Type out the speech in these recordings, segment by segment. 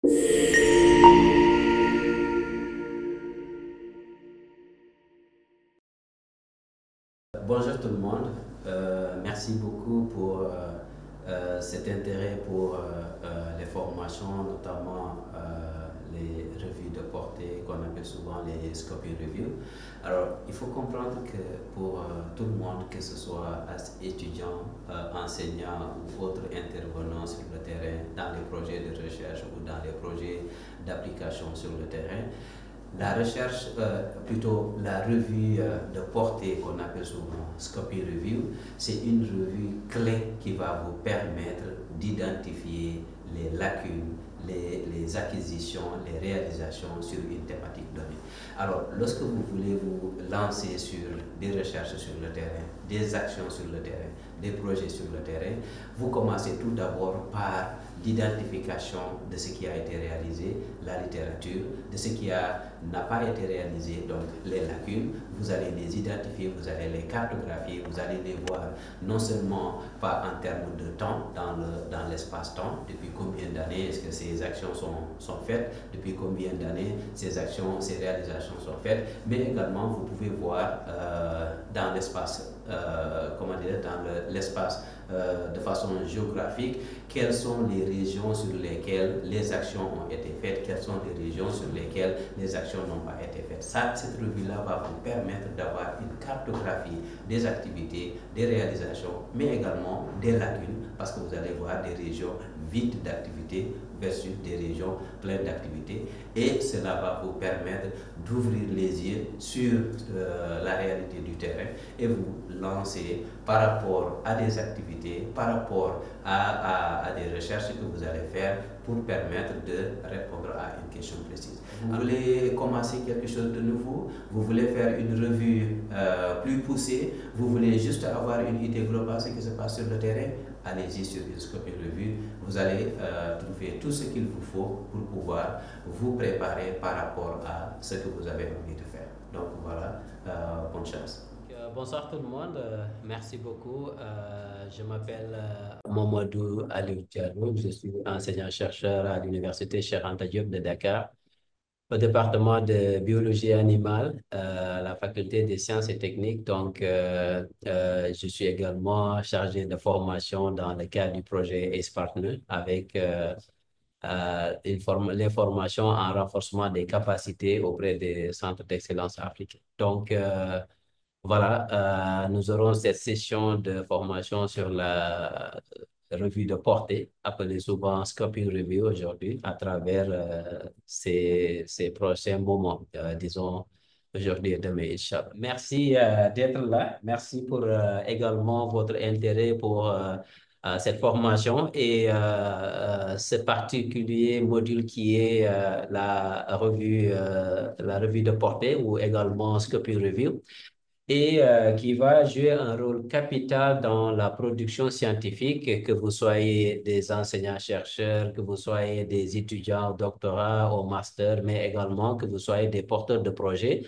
Bonjour tout le monde. Merci beaucoup pour cet intérêt pour les formations, notamment les revues de portée qu'on appelle souvent les Scoping Review. Alors, il faut comprendre que pour tout le monde, que ce soit étudiant, enseignant ou autre intervenant sur le terrain, dans les projets de recherche ou dans les projets d'application sur le terrain, la recherche, plutôt la revue de portée qu'on appelle souvent Scoping Review, c'est une revue clé qui va vous permettre d'identifier les lacunes, les acquisitions, les réalisations sur une thématique donnée. Alors, lorsque vous voulez vous lancer sur des recherches sur le terrain, des actions sur le terrain, des projets sur le terrain, vous commencez tout d'abord par l'identification de ce qui a été réalisé, la littérature, de ce qui n'a pas été réalisé, donc les lacunes, vous allez les identifier, vous allez les cartographier, vous allez les voir non seulement pas en termes de temps, dans l'espace-temps, depuis combien d'années est-ce que ces actions sont faites, depuis combien d'années ces actions, ces réalisations sont faites, mais également vous pouvez voir dans l'espace, dans l'espace de façon géographique, quelles sont les régions sur lesquelles les actions ont été faites, quelles sont les régions sur lesquelles les actions n'ont pas été faites. Cette revue-là va vous permettre d'avoir une cartographie des activités, des réalisations, mais également des lacunes, parce que vous allez voir des régions vides d'activités versus des régions pleines d'activités, et cela va vous permettre d'ouvrir les yeux sur la réalité du terrain et vous lancer par rapport à des activités, par rapport à des recherches que vous allez faire pour permettre de répondre à une question précise. Vous voulez commencer quelque chose de nouveau, vous voulez faire une revue plus poussée, vous voulez juste avoir une idée globale de ce qui se passe sur le terrain, allez-y sur une Scoping Review, vous allez trouver tout ce qu'il vous faut pour pouvoir vous préparer par rapport à ce que vous avez envie de faire. Donc voilà, bonne chance. Bonsoir tout le monde, merci beaucoup. Je m'appelle Mamadou Aliou Diallo, je suis enseignant-chercheur à l'Université Cheikh Anta Diop de Dakar, au département de biologie animale, la faculté des sciences et techniques. Donc, je suis également chargé de formation dans le cadre du projet ACE Partner avec les formations en renforcement des capacités auprès des centres d'excellence africains. Donc, voilà, nous aurons cette session de formation sur la revue de portée, appelée souvent Scoping Review aujourd'hui, à travers ces prochains moments, disons aujourd'hui et demain, Inch'Allah. Merci d'être là. Merci pour également votre intérêt pour cette formation et ce particulier module qui est la revue de portée ou également Scoping Review et qui va jouer un rôle capital dans la production scientifique, que vous soyez des enseignants-chercheurs, que vous soyez des étudiants au doctorat, au master, mais également que vous soyez des porteurs de projets.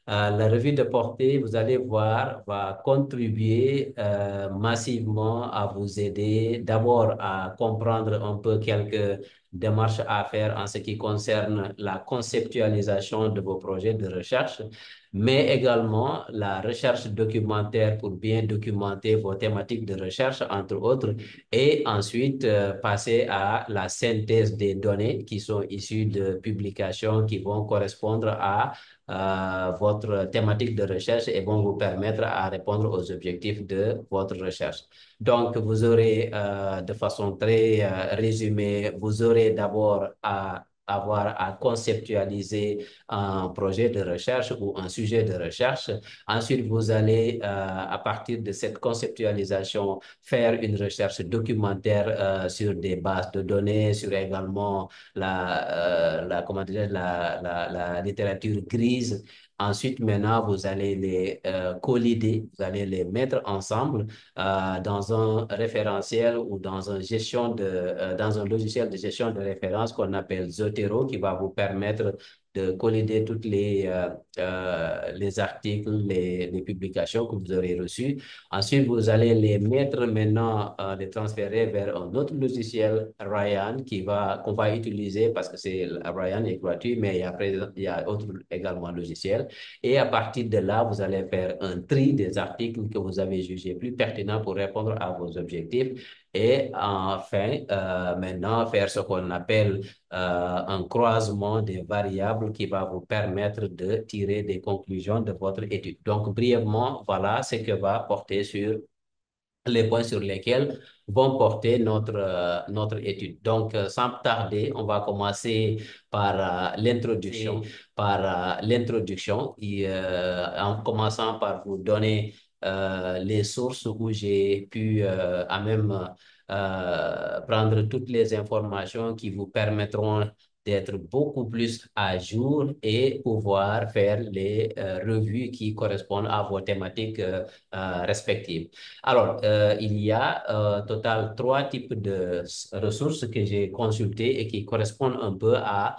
La revue de portée, vous allez voir, va contribuer massivement à vous aider d'abord à comprendre un peu quelques démarches à faire en ce qui concerne la conceptualisation de vos projets de recherche, mais également la recherche documentaire pour bien documenter vos thématiques de recherche, entre autres, et ensuite passer à la synthèse des données qui sont issues de publications qui vont correspondre à votre thématique de recherche et vont vous permettre à répondre aux objectifs de votre recherche. Donc, vous aurez, de façon très résumée, vous aurez d'abord à avoir à conceptualiser un projet de recherche ou un sujet de recherche. Ensuite, vous allez, à partir de cette conceptualisation, faire une recherche documentaire sur des bases de données, sur également comment dire, la littérature grise. Ensuite, maintenant, vous allez les collider, vous allez les mettre ensemble dans un référentiel ou dans un logiciel de gestion de référence qu'on appelle Zotero, qui va vous permettre de collider toutes les articles, les publications que vous aurez reçues. Ensuite, vous allez les mettre maintenant, les transférer vers un autre logiciel, Ryan, qu'on va utiliser parce que Ryan est gratuit, mais il y a autre également logiciel. Et à partir de là, vous allez faire un tri des articles que vous avez jugés plus pertinents pour répondre à vos objectifs. Et enfin, maintenant, faire ce qu'on appelle un croisement des variables qui va vous permettre de tirer des conclusions de votre étude. Donc, brièvement, voilà ce que va porter sur les points sur lesquels vont porter notre étude. Donc, sans tarder, on va commencer par l'introduction, en commençant par vous donner les sources où j'ai pu à même prendre toutes les informations qui vous permettront d'être beaucoup plus à jour et pouvoir faire les revues qui correspondent à vos thématiques respectives. Alors, il y a total trois types de ressources que j'ai consultées et qui correspondent un peu à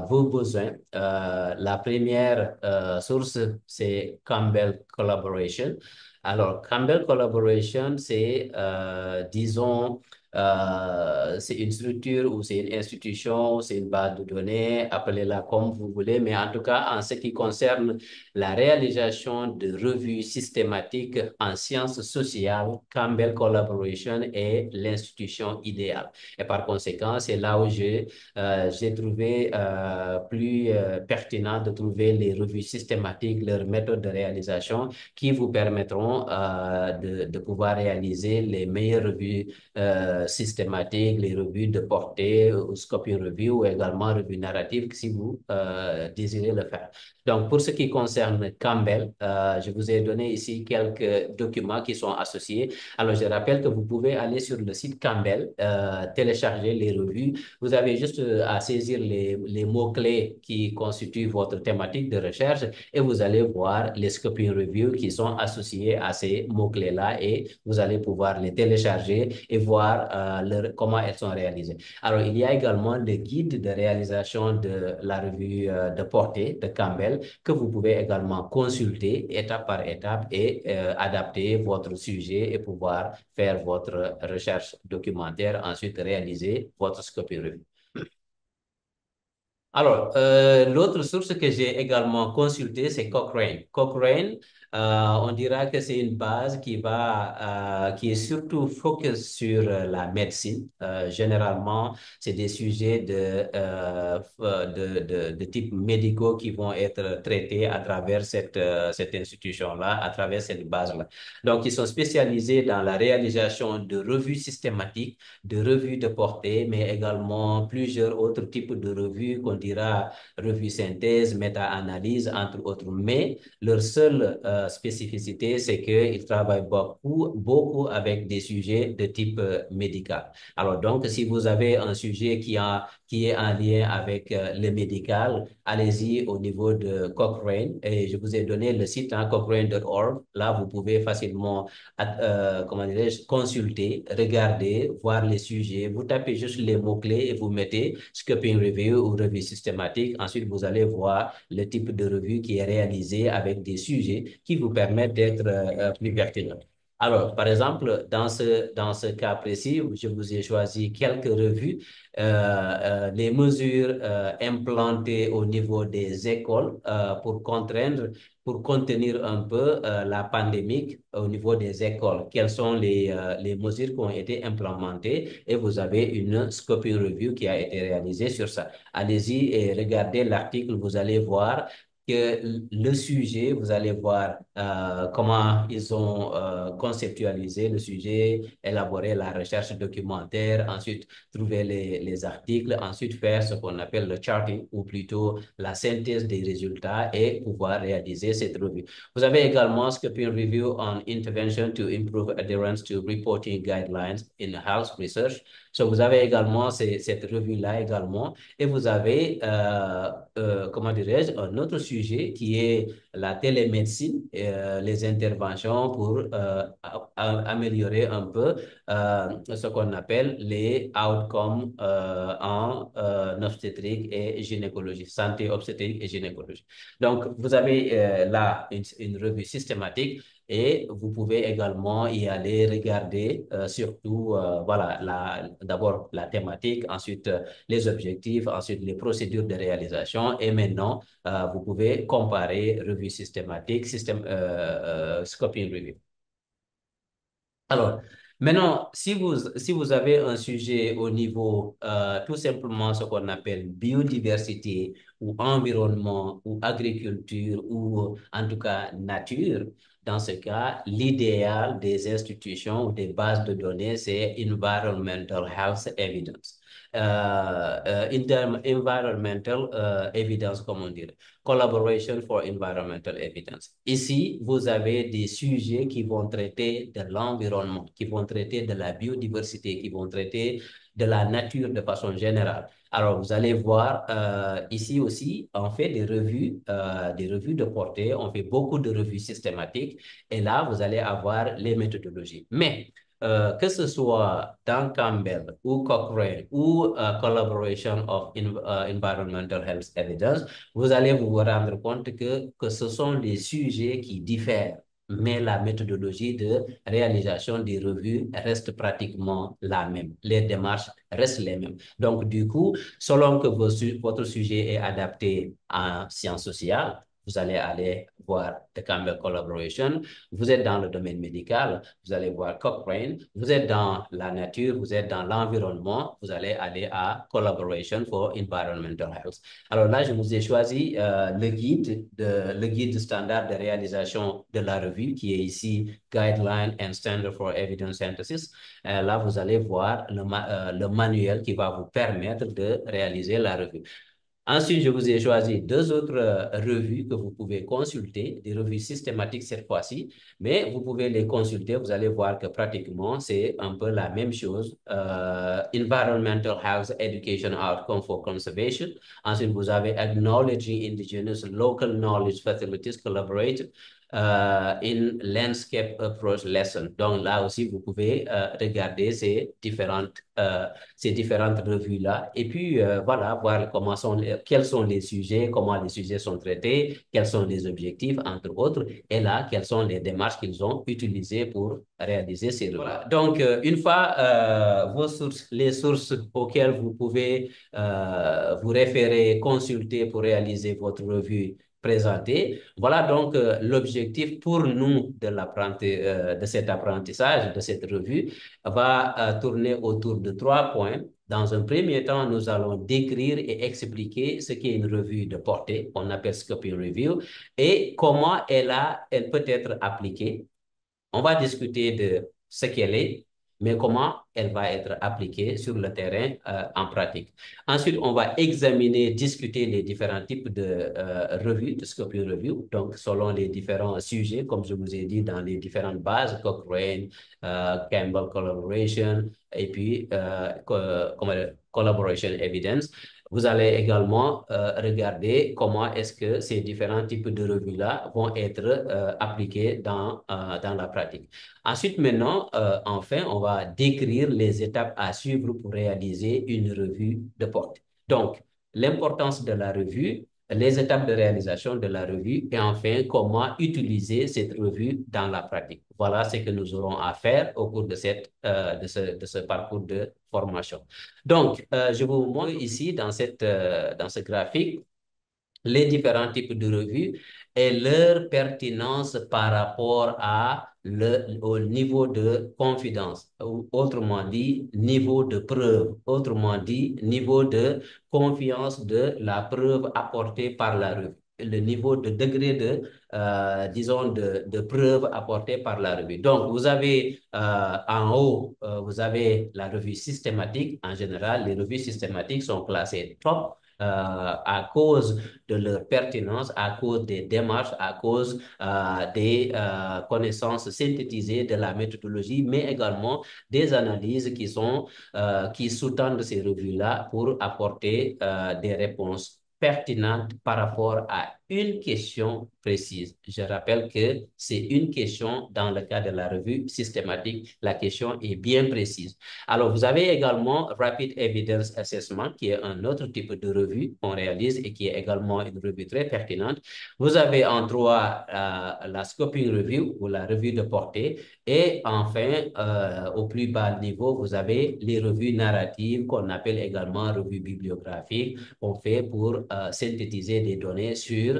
vos besoins. La première source, c'est Campbell Collaboration. Alors, Campbell Collaboration, disons, c'est une structure ou c'est une institution, c'est une base de données, appelez-la comme vous voulez, mais en tout cas, en ce qui concerne la réalisation de revues systématiques en sciences sociales, Campbell Collaboration est l'institution idéale. Et par conséquent, c'est là où j'ai trouvé plus pertinent de trouver les revues systématiques, leurs méthodes de réalisation qui vous permettront de pouvoir réaliser les meilleures revues systématiques, les revues de portée, ou scoping review, ou également revues narratives si vous désirez le faire. Donc, pour ce qui concerne Campbell, je vous ai donné ici quelques documents qui sont associés. Alors, je rappelle que vous pouvez aller sur le site Campbell, télécharger les revues. Vous avez juste à saisir les mots-clés qui constituent votre thématique de recherche et vous allez voir les scoping reviews qui sont associés à ces mots-clés-là et vous allez pouvoir les télécharger et voir comment elles sont réalisées. Alors, il y a également le guide de réalisation de la revue de portée de Campbell que vous pouvez également consulter étape par étape et adapter votre sujet et pouvoir faire votre recherche documentaire, ensuite réaliser votre scoping review. Alors, l'autre source que j'ai également consultée, c'est Cochrane. Cochrane, on dira que c'est une base qui est surtout focus sur la médecine. Généralement, c'est des sujets de type médicaux qui vont être traités à travers cette institution-là, à travers cette base-là. Donc, ils sont spécialisés dans la réalisation de revues systématiques, de revues de portée, mais également plusieurs autres types de revues qu'on dira revue synthèse, méta-analyse, entre autres. Mais leur seule spécificité, c'est qu'ils travaillent beaucoup avec des sujets de type médical. Alors donc, si vous avez un sujet qui est en lien avec le médical, allez-y au niveau de Cochrane. Et je vous ai donné le site cochrane.org. Là, vous pouvez facilement comment dirais-je, consulter, regarder, voir les sujets. Vous tapez juste les mots-clés et vous mettez scoping review ou revue systématique. Ensuite, vous allez voir le type de revue qui est réalisé avec des sujets qui vous permettent d'être plus pertinents. Alors, par exemple, dans ce cas précis, je vous ai choisi quelques revues, les mesures implantées au niveau des écoles pour contenir un peu la pandémie au niveau des écoles. Quelles sont les mesures qui ont été implémentées et vous avez une scoping review qui a été réalisée sur ça. Allez-y et regardez l'article, vous allez voir que le sujet, vous allez voir comment ils ont conceptualisé le sujet, élaboré la recherche documentaire, ensuite trouver les articles, ensuite faire ce qu'on appelle le charting ou plutôt la synthèse des résultats et pouvoir réaliser cette revue. Vous avez également Scoping Review on Intervention to Improve Adherence to Reporting Guidelines in Health Research. So, vous avez également cette revue-là également et vous avez, comment dirais-je, un autre sujet qui est la télémédecine, les interventions pour améliorer un peu ce qu'on appelle les outcomes en obstétrique et gynécologie, santé obstétrique et gynécologie. Donc, vous avez là une revue systématique et vous pouvez également y aller regarder surtout, voilà, d'abord la thématique, ensuite les objectifs, ensuite les procédures de réalisation et maintenant, vous pouvez comparer revue systématique, scoping review. Alors, maintenant, si vous avez un sujet au niveau tout simplement ce qu'on appelle biodiversité ou environnement ou agriculture ou en tout cas nature, dans ce cas, l'idéal des institutions ou des bases de données, c'est Environmental Health Evidence. Environmental evidence, comment dire, Collaboration for Environmental Evidence. Ici, vous avez des sujets qui vont traiter de l'environnement, qui vont traiter de la biodiversité, qui vont traiter de la nature de façon générale. Alors, vous allez voir ici aussi, on fait des revues de portée, on fait beaucoup de revues systématiques et là, vous allez avoir les méthodologies. Mais que ce soit dans Campbell ou Cochrane ou Collaboration of Environmental Health Evidence, vous allez vous rendre compte que ce sont des sujets qui diffèrent, mais la méthodologie de réalisation des revues reste pratiquement la même. Les démarches restent les mêmes. Donc, du coup, selon que votre sujet est adapté en sciences sociales, vous allez aller voir The Campbell Collaboration. Vous êtes dans le domaine médical, vous allez voir Cochrane. Vous êtes dans la nature, vous êtes dans l'environnement, vous allez aller à Collaboration for Environmental Health. Alors là, je vous ai choisi le guide standard de réalisation de la revue qui est ici Guideline and Standard for Evidence Synthesis. Là, vous allez voir le manuel qui va vous permettre de réaliser la revue. Ensuite, je vous ai choisi deux autres revues que vous pouvez consulter, des revues systématiques cette fois-ci, mais vous pouvez les consulter, vous allez voir que pratiquement c'est un peu la même chose. Environmental Health Education Outcome for Conservation. Ensuite, vous avez Acknowledging Indigenous Local Knowledge Facilities Collaborate in Landscape Approach Lesson. Donc là aussi, vous pouvez regarder ces différentes revues-là. Et puis, voilà, voir quels sont les sujets, comment les sujets sont traités, quels sont les objectifs, entre autres. Et là, quelles sont les démarches qu'ils ont utilisées pour réaliser ces revues. Voilà. Donc, une fois les sources auxquelles vous pouvez vous référer, consulter pour réaliser votre revue présentée. Voilà donc l'objectif pour nous de cet apprentissage, de cette revue, va tourner autour de 3 points. Dans un premier temps, nous allons décrire et expliquer ce qu'est une revue de portée, on appelle Scoping Review, et comment elle peut être appliquée. On va discuter de ce qu'elle est, mais comment elle va être appliquée sur le terrain en pratique. Ensuite, on va examiner, discuter les différents types de revues, de scoping review, donc selon les différents sujets, comme je vous ai dit, dans les différentes bases, Cochrane, Campbell Collaboration, et puis Collaboration Evidence. Vous allez également regarder comment est-ce que ces différents types de revues-là vont être appliqués dans la pratique. Ensuite, maintenant, enfin, on va décrire les étapes à suivre pour réaliser une revue de portée. Donc, l'importance de la revue, les étapes de réalisation de la revue et enfin, comment utiliser cette revue dans la pratique. Voilà ce que nous aurons à faire au cours de ce parcours de formation. Donc, je vous montre ici dans ce graphique les différents types de revues et leur pertinence par rapport au niveau de confidence, ou autrement dit, niveau de preuve, autrement dit, niveau de confiance de la preuve apportée par la revue, le niveau de degré disons, de preuve apportée par la revue. Donc, vous avez en haut, vous avez la revue systématique. En général, les revues systématiques sont classées top à cause de leur pertinence, à cause des démarches, à cause des connaissances synthétisées de la méthodologie, mais également des analyses qui sous-tendent ces revues-là pour apporter des réponses pertinentes par rapport à une question précise. Je rappelle que c'est une question dans le cas de la revue systématique. La question est bien précise. Alors, vous avez également Rapid Evidence Assessment, qui est un autre type de revue qu'on réalise et qui est également une revue très pertinente. Vous avez en droit la Scoping Review ou la revue de portée. Et enfin, au plus bas niveau, vous avez les revues narratives qu'on appelle également revues bibliographiques qu'on fait pour synthétiser des données sur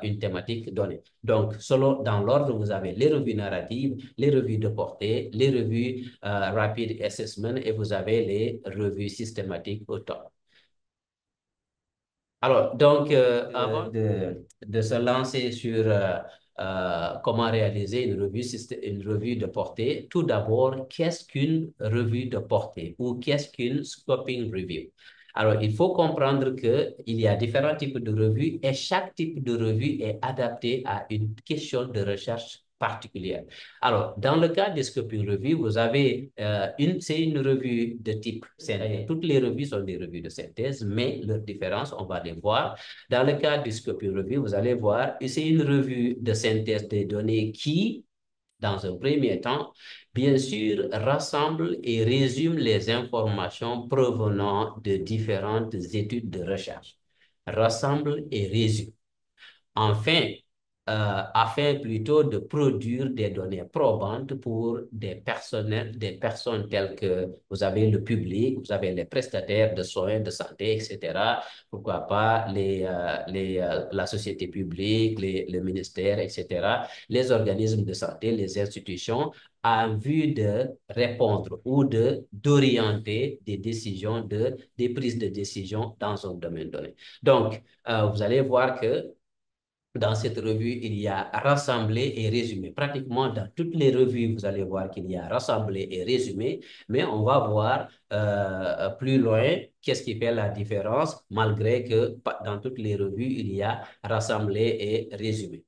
une thématique donnée. Donc, selon, dans l'ordre, vous avez les revues narratives, les revues de portée, les revues rapid assessment et vous avez les revues systématiques au top. Alors, donc, avant de se lancer sur comment réaliser une revue de portée, tout d'abord, qu'est-ce qu'une revue de portée ou qu'est-ce qu'une scoping review? Alors, il faut comprendre qu'il y a différents types de revues et chaque type de revue est adapté à une question de recherche particulière. Alors, dans le cas des scoping review, vous avez c'est une revue de type synthèse. Toutes les revues sont des revues de synthèse, mais leurs différences, on va les voir. Dans le cas du scoping review, vous allez voir, c'est une revue de synthèse des données qui, dans un premier temps, bien sûr, rassemble et résume les informations provenant de différentes études de recherche. Rassemble et résume. Enfin, afin plutôt de produire des données probantes pour des personnes telles que vous avez le public, vous avez les prestataires de soins de santé, etc. Pourquoi pas la société publique, le ministère, etc. Les organismes de santé, les institutions, en vue de répondre ou d'orienter des décisions, des prises de décision dans un domaine donné. Donc, vous allez voir que dans cette revue, il y a rassemblé et résumé. Pratiquement dans toutes les revues, vous allez voir qu'il y a rassemblé et résumé, mais on va voir plus loin qu'est-ce qui fait la différence, malgré que dans toutes les revues, il y a rassemblé et résumé.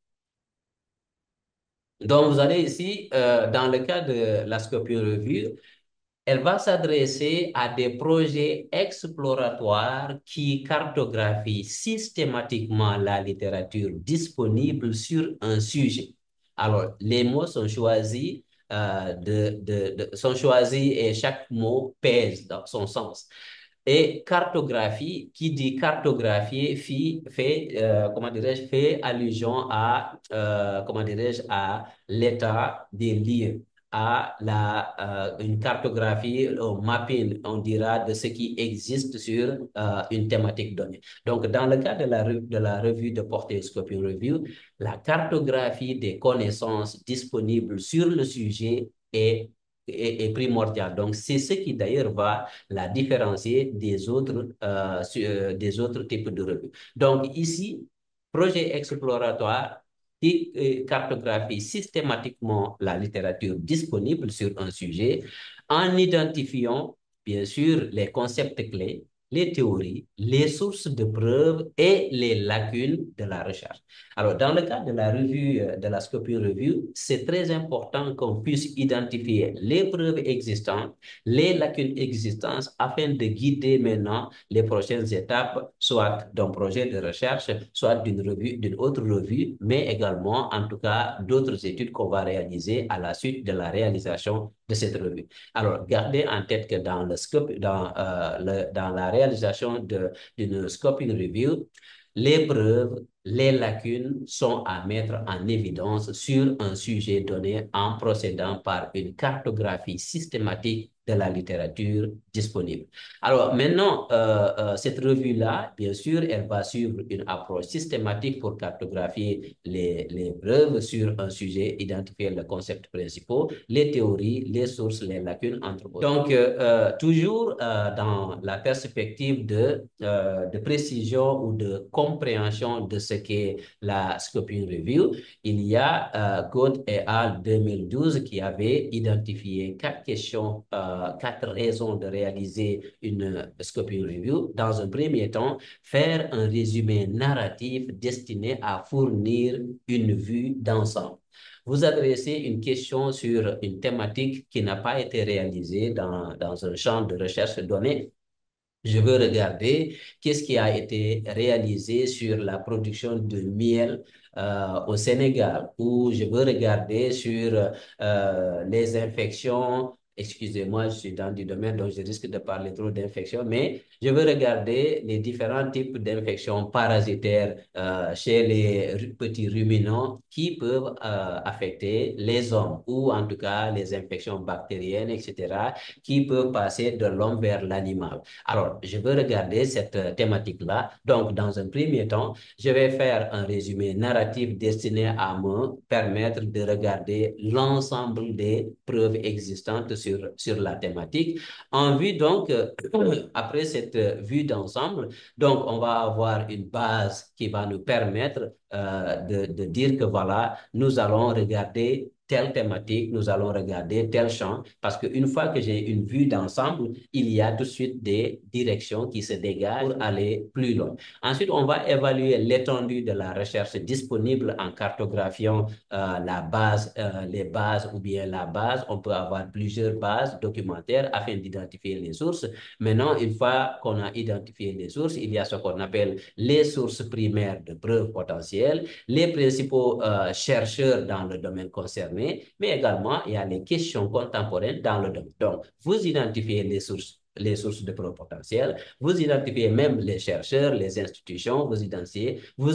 Donc, vous allez ici, dans le cas de la Scopio Review, elle va s'adresser à des projets exploratoires qui cartographient systématiquement la littérature disponible sur un sujet. Alors, les mots sont choisis, sont choisis et chaque mot pèse dans son sens. Et cartographie, qui dit cartographier, comment dirais-je, fait allusion à, comment dirais-je, à l'état des lieux, à une cartographie, au mapping, on dira, de ce qui existe sur une thématique donnée. Donc, dans le cas de la revue de portée Scoping Review, la cartographie des connaissances disponibles sur le sujet est primordiale. Donc, c'est ce qui d'ailleurs va la différencier des autres types de revues. Donc, ici, projet exploratoire qui cartographie systématiquement la littérature disponible sur un sujet en identifiant, bien sûr, les concepts clés, les théories, les sources de preuves et les lacunes de la recherche. Alors, dans le cas de la revue, de la Scoping Review, c'est très important qu'on puisse identifier les preuves existantes, les lacunes existantes, afin de guider maintenant les prochaines étapes, soit d'un projet de recherche, soit d'une autre revue, mais également, en tout cas, d'autres études qu'on va réaliser à la suite de la réalisation de cette revue. Alors, gardez en tête que dans dans la réalisation d'une scoping review, les preuves, les lacunes sont à mettre en évidence sur un sujet donné en procédant par une cartographie systématique de la littérature disponible. Alors maintenant, cette revue-là, bien sûr, elle va suivre une approche systématique pour cartographier les preuves sur un sujet, identifier les concepts principaux, les théories, les sources, les lacunes, entre autres. Donc, toujours dans la perspective de précision ou de compréhension de ce qu'est la Scoping Review, il y a Code et al. 2012 qui avait identifié 4 questions, 4 raisons de réaliser une Scoping Review. Dans un premier temps, faire un résumé narratif destiné à fournir une vue d'ensemble. Vous adressez une question sur une thématique qui n'a pas été réalisée dans un champ de recherche donné. Je veux regarder qu'est-ce qui a été réalisé sur la production de miel au Sénégal, ou je veux regarder sur les infections. Excusez-moi, je suis dans du domaine donc je risque de parler trop d'infections, mais je veux regarder les différents types d'infections parasitaires chez les petits ruminants qui peuvent affecter les hommes, ou en tout cas les infections bactériennes, etc., qui peuvent passer de l'homme vers l'animal. Alors, je veux regarder cette thématique-là. Donc, dans un premier temps, je vais faire un résumé narratif destiné à me permettre de regarder l'ensemble des preuves existantes sur la thématique. En vue, donc, après cette vue d'ensemble, donc, on va avoir une base qui va nous permettre de dire que voilà, nous allons regarder telle thématique, nous allons regarder tel champ, parce qu'une fois que j'ai une vue d'ensemble, il y a tout de suite des directions qui se dégagent pour aller plus loin. Ensuite, on va évaluer l'étendue de la recherche disponible en cartographiant la base, les bases ou bien la base. On peut avoir plusieurs bases documentaires afin d'identifier les sources. Maintenant, une fois qu'on a identifié les sources, il y a ce qu'on appelle les sources primaires de preuves potentielles, les principaux chercheurs dans le domaine concerné, mais également il y a les questions contemporaines dans le domaine. Donc, vous identifiez les sources de preuves potentielles, vous identifiez même les chercheurs, les institutions, vous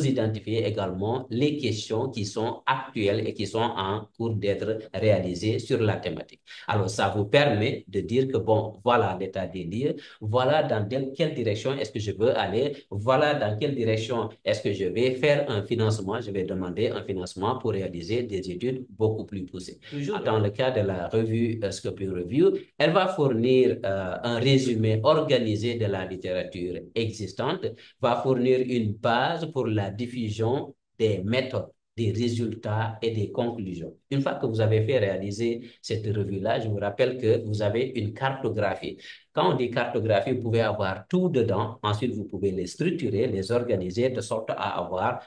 identifiez également les questions qui sont actuelles et qui sont en cours d'être réalisées sur la thématique. Alors, ça vous permet de dire que, bon, voilà l'état des lieux, voilà dans quelle direction est-ce que je veux aller, voilà dans quelle direction est-ce que je vais faire un financement, je vais demander un financement pour réaliser des études beaucoup plus poussées. Toujours dans le cas de la revue Scoping Review, elle va fournir un résumé organisé de la littérature existante, va fournir une base pour la diffusion des méthodes, des résultats et des conclusions. Une fois que vous avez fait réaliser cette revue-là, je vous rappelle que vous avez une cartographie. Quand on dit cartographie, vous pouvez avoir tout dedans. Ensuite, vous pouvez les structurer, les organiser de sorte à avoir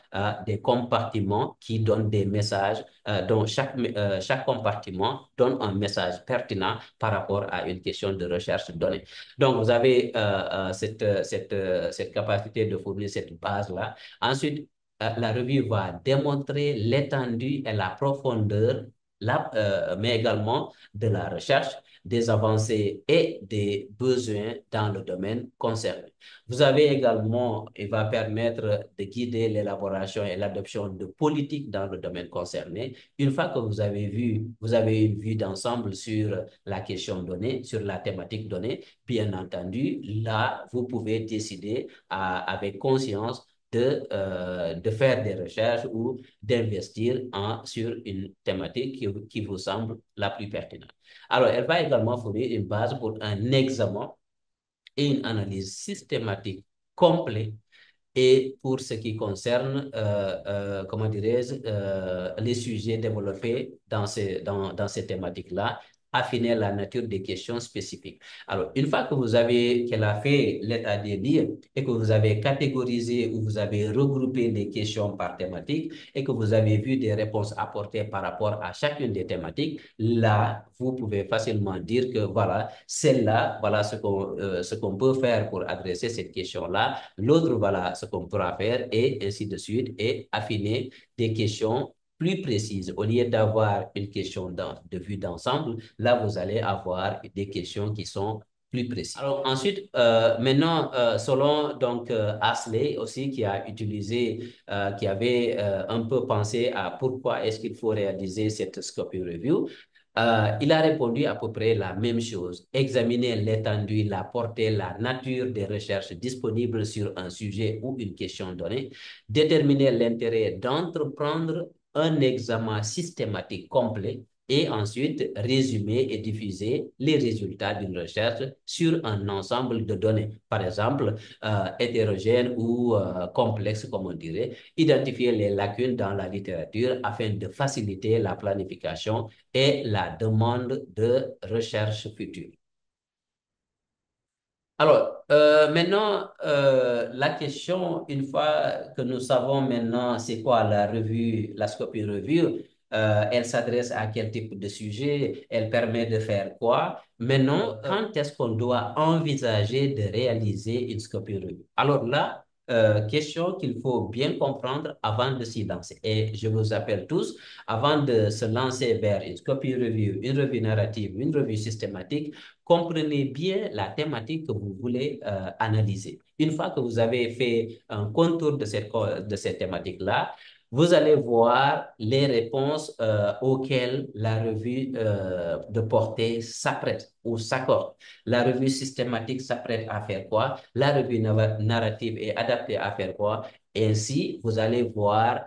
des compartiments qui donnent des messages, dont chaque compartiment donne un message pertinent par rapport à une question de recherche donnée. Donc, vous avez cette capacité de fournir cette base-là. Ensuite, la revue va démontrer l'étendue et la profondeur, mais également de la recherche, des avancées et des besoins dans le domaine concerné. Vous avez également, il va permettre de guider l'élaboration et l'adoption de politiques dans le domaine concerné. Une fois que vous avez une vue d'ensemble sur la question donnée, sur la thématique donnée, bien entendu, là, vous pouvez décider avec conscience de faire des recherches ou d'investir sur une thématique qui vous semble la plus pertinente. Alors, elle va également fournir une base pour un examen et une analyse systématique complète et pour ce qui concerne, comment dirais-je, les sujets développés dans ces thématiques-là, affiner la nature des questions spécifiques. Alors, une fois que qu'elle a fait l'état des lieux et que vous avez catégorisé ou vous avez regroupé les questions par thématique et que vous avez vu des réponses apportées par rapport à chacune des thématiques, là, vous pouvez facilement dire que voilà, celle-là, voilà ce qu'on peut faire pour adresser cette question-là. L'autre, voilà ce qu'on pourra faire et ainsi de suite et affiner des questions plus précises. Au lieu d'avoir une question de vue d'ensemble, là, vous allez avoir des questions qui sont plus précises. Alors ensuite, maintenant, selon donc Asley aussi qui a utilisé, qui avait un peu pensé à pourquoi est-ce qu'il faut réaliser cette scoping review, il a répondu à peu près la même chose. Examiner l'étendue, la portée, la nature des recherches disponibles sur un sujet ou une question donnée. Déterminer l'intérêt d'entreprendre un examen systématique complet et ensuite résumer et diffuser les résultats d'une recherche sur un ensemble de données, par exemple hétérogènes ou complexes, comme on dirait, identifier les lacunes dans la littérature afin de faciliter la planification et la demande de recherche future. Alors, maintenant, la question, une fois que nous savons maintenant c'est quoi la revue, la Scoping Review, elle s'adresse à quel type de sujet, elle permet de faire quoi. Maintenant, quand est-ce qu'on doit envisager de réaliser une scopie review? Alors là, question qu'il faut bien comprendre avant de s'y lancer. Et je vous appelle tous, avant de se lancer vers une copy review, une revue narrative, une revue systématique, comprenez bien la thématique que vous voulez analyser. Une fois que vous avez fait un contour de cette thématique-là, vous allez voir les réponses auxquelles la revue de portée s'apprête ou s'accorde. La revue systématique s'apprête à faire quoi? La revue narrative est adaptée à faire quoi? Ainsi, vous allez voir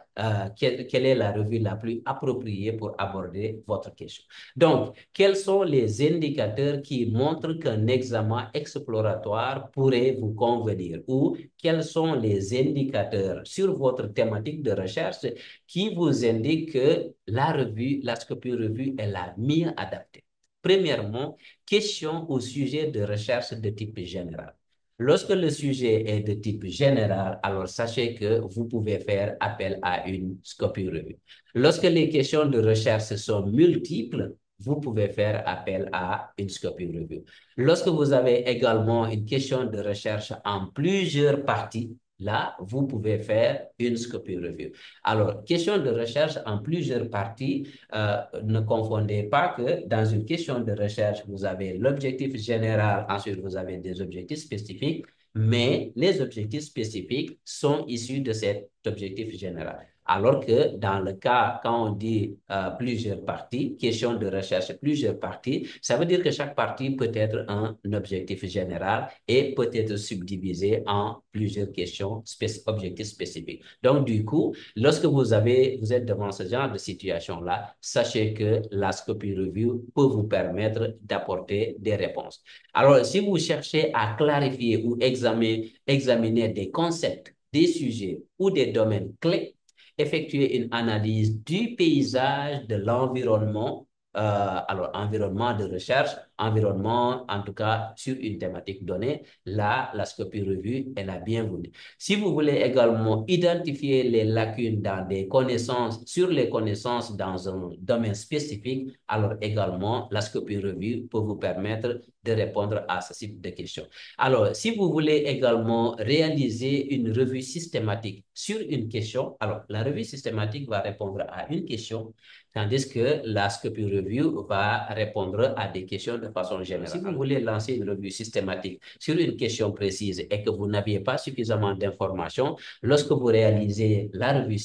quelle est la revue la plus appropriée pour aborder votre question. Donc, quels sont les indicateurs qui montrent qu'un examen exploratoire pourrait vous convenir ou quels sont les indicateurs sur votre thématique de recherche qui vous indiquent que la Scopie Revue est la mieux adaptée? Premièrement, question au sujet de recherche de type général. Lorsque le sujet est de type général, alors sachez que vous pouvez faire appel à une Scopie Review. Lorsque les questions de recherche sont multiples, vous pouvez faire appel à une Scopie Review. Lorsque vous avez également une question de recherche en plusieurs parties, là, vous pouvez faire une Scopie Review. Alors, question de recherche en plusieurs parties, ne confondez pas que dans une question de recherche, vous avez l'objectif général, ensuite vous avez des objectifs spécifiques, mais les objectifs spécifiques sont issus de cet objectif général. Alors que dans le cas, quand on dit plusieurs parties, question de recherche, plusieurs parties, ça veut dire que chaque partie peut être un objectif général et peut être subdivisé en plusieurs questions, objectifs spécifiques. Donc, du coup, lorsque vous êtes devant ce genre de situation-là, sachez que la Scopie Review peut vous permettre d'apporter des réponses. Alors, si vous cherchez à clarifier ou examiner des concepts, des sujets ou des domaines clés, effectuer une analyse du paysage, de l'environnement, alors environnement de recherche, environnement en tout cas sur une thématique donnée, là, la Scopie Review est la bienvenue. Si vous voulez également identifier les lacunes dans des connaissances, sur les connaissances dans un domaine spécifique, alors également, la Scopie Review peut vous permettre de répondre à ce type de questions. Alors, si vous voulez également réaliser une revue systématique sur une question, alors la revue systématique va répondre à une question, tandis que la Scopie Review va répondre à des questions de façon générale. Si vous voulez lancer une revue systématique sur une question précise et que vous n'aviez pas suffisamment d'informations, lorsque vous réalisez la revue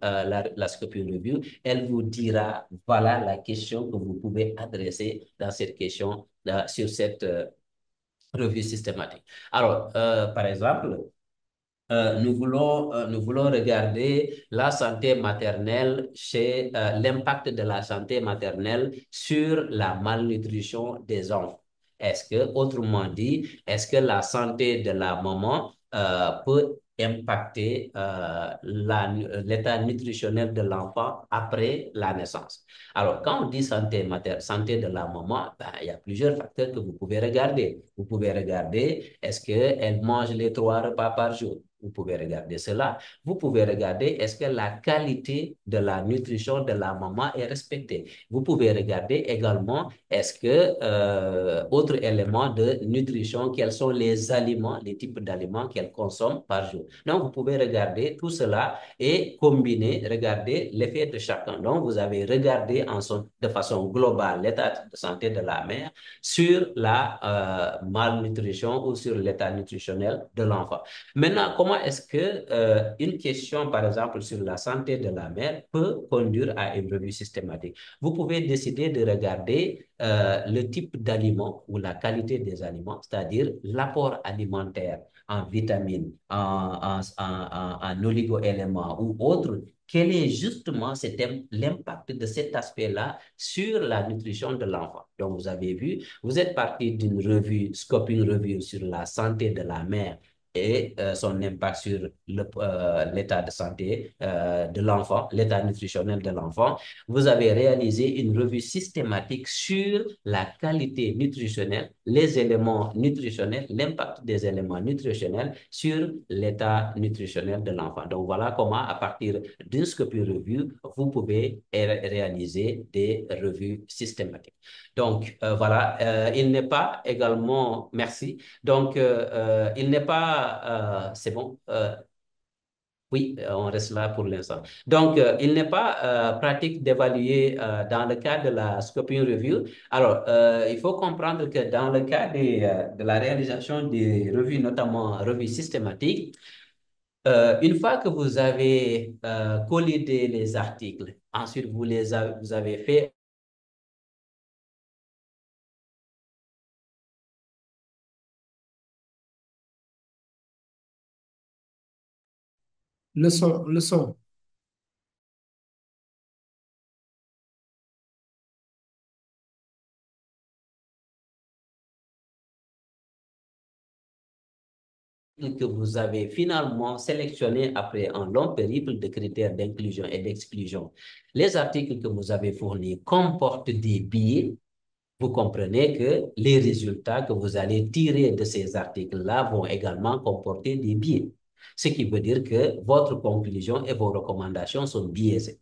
la Scopie Review, elle vous dira, voilà la question que vous pouvez adresser dans cette question, sur cette revue systématique. Alors, par exemple, nous voulons regarder la santé maternelle l'impact de la santé maternelle sur la malnutrition des enfants. Autrement dit, est-ce que la santé de la maman peut impacter l'état nutritionnel de l'enfant après la naissance? Alors, quand on dit santé de la maman, ben, il y a plusieurs facteurs que vous pouvez regarder. Vous pouvez regarder, est-ce qu'elle mange les 3 repas par jour? Vous pouvez regarder cela. Vous pouvez regarder, est-ce que la qualité de la nutrition de la maman est respectée? Vous pouvez regarder également, est-ce que, autre élément de nutrition, quels sont les aliments, les types d'aliments qu'elle consomme par jour. Donc, vous pouvez regarder tout cela et combiner, regarder l'effet de chacun. Donc, vous avez regardé de façon globale l'état de santé de la mère sur la malnutrition ou sur l'état nutritionnel de l'enfant. Maintenant, comment est-ce que une question, par exemple, sur la santé de la mère peut conduire à une revue systématique? Vous pouvez décider de regarder le type d'aliments ou la qualité des aliments, c'est-à-dire l'apport alimentaire en vitamines, en oligo-éléments ou autres. Quel est justement l'impact de cet aspect-là sur la nutrition de l'enfant? Donc, vous avez vu, vous êtes parti d'une revue, scoping review sur la santé de la mère et son impact sur l'état de santé de l'enfant, l'état nutritionnel de l'enfant. Vous avez réalisé une revue systématique sur la qualité nutritionnelle, les éléments nutritionnels, l'impact des éléments nutritionnels sur l'état nutritionnel de l'enfant. Donc voilà comment, à partir d'une Scopus Review, vous pouvez réaliser des revues systématiques. Donc voilà, il n'est pas également, merci, donc il n'est pas, c'est bon, oui, on reste là pour l'instant. Donc, il n'est pas pratique d'évaluer dans le cas de la scoping review. Alors, il faut comprendre que dans le cas de la réalisation des revues, notamment revues systématiques, une fois que vous avez collidé les articles, ensuite vous avez fait Le son. que vous avez finalement sélectionné après un long périple de critères d'inclusion et d'exclusion. Les articles que vous avez fournis comportent des biais. Vous comprenez que les résultats que vous allez tirer de ces articles-là vont également comporter des biais. Ce qui veut dire que votre conclusion et vos recommandations sont biaisées.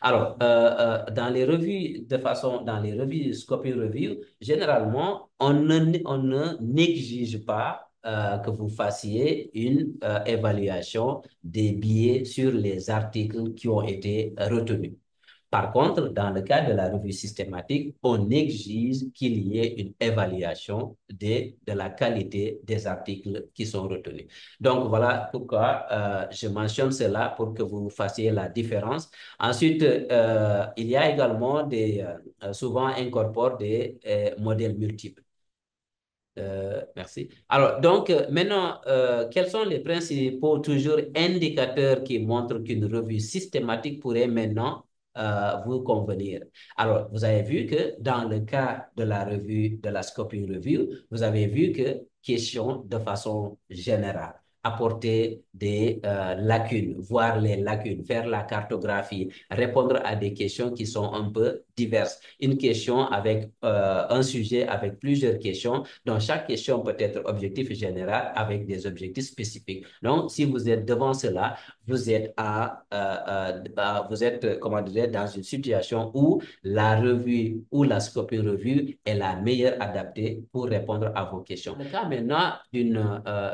Alors, dans les revues, dans les revues Scoping Review, généralement, on ne n'exige pas que vous fassiez une évaluation des biais sur les articles qui ont été retenus. Par contre, dans le cas de la revue systématique, on exige qu'il y ait une évaluation de la qualité des articles qui sont retenus. Donc, voilà pourquoi je mentionne cela pour que vous fassiez la différence. Ensuite, il y a également souvent incorpore des modèles multiples. Merci. Alors, donc, maintenant, quels sont les principaux toujours indicateurs qui montrent qu'une revue systématique pourrait maintenant vous convenir? Alors, vous avez vu que dans le cas de la revue, de la Scoping Review, vous avez vu que question de façon générale, apporter des lacunes, voir les lacunes, faire la cartographie, répondre à des questions qui sont un peu diverses. Une question avec un sujet avec plusieurs questions, donc chaque question peut être objectif général avec des objectifs spécifiques. Donc, si vous êtes devant cela, vous êtes comment dire, dans une situation où la revue ou la scoping revue est la meilleure adaptée pour répondre à vos questions. Dans le cas maintenant d'une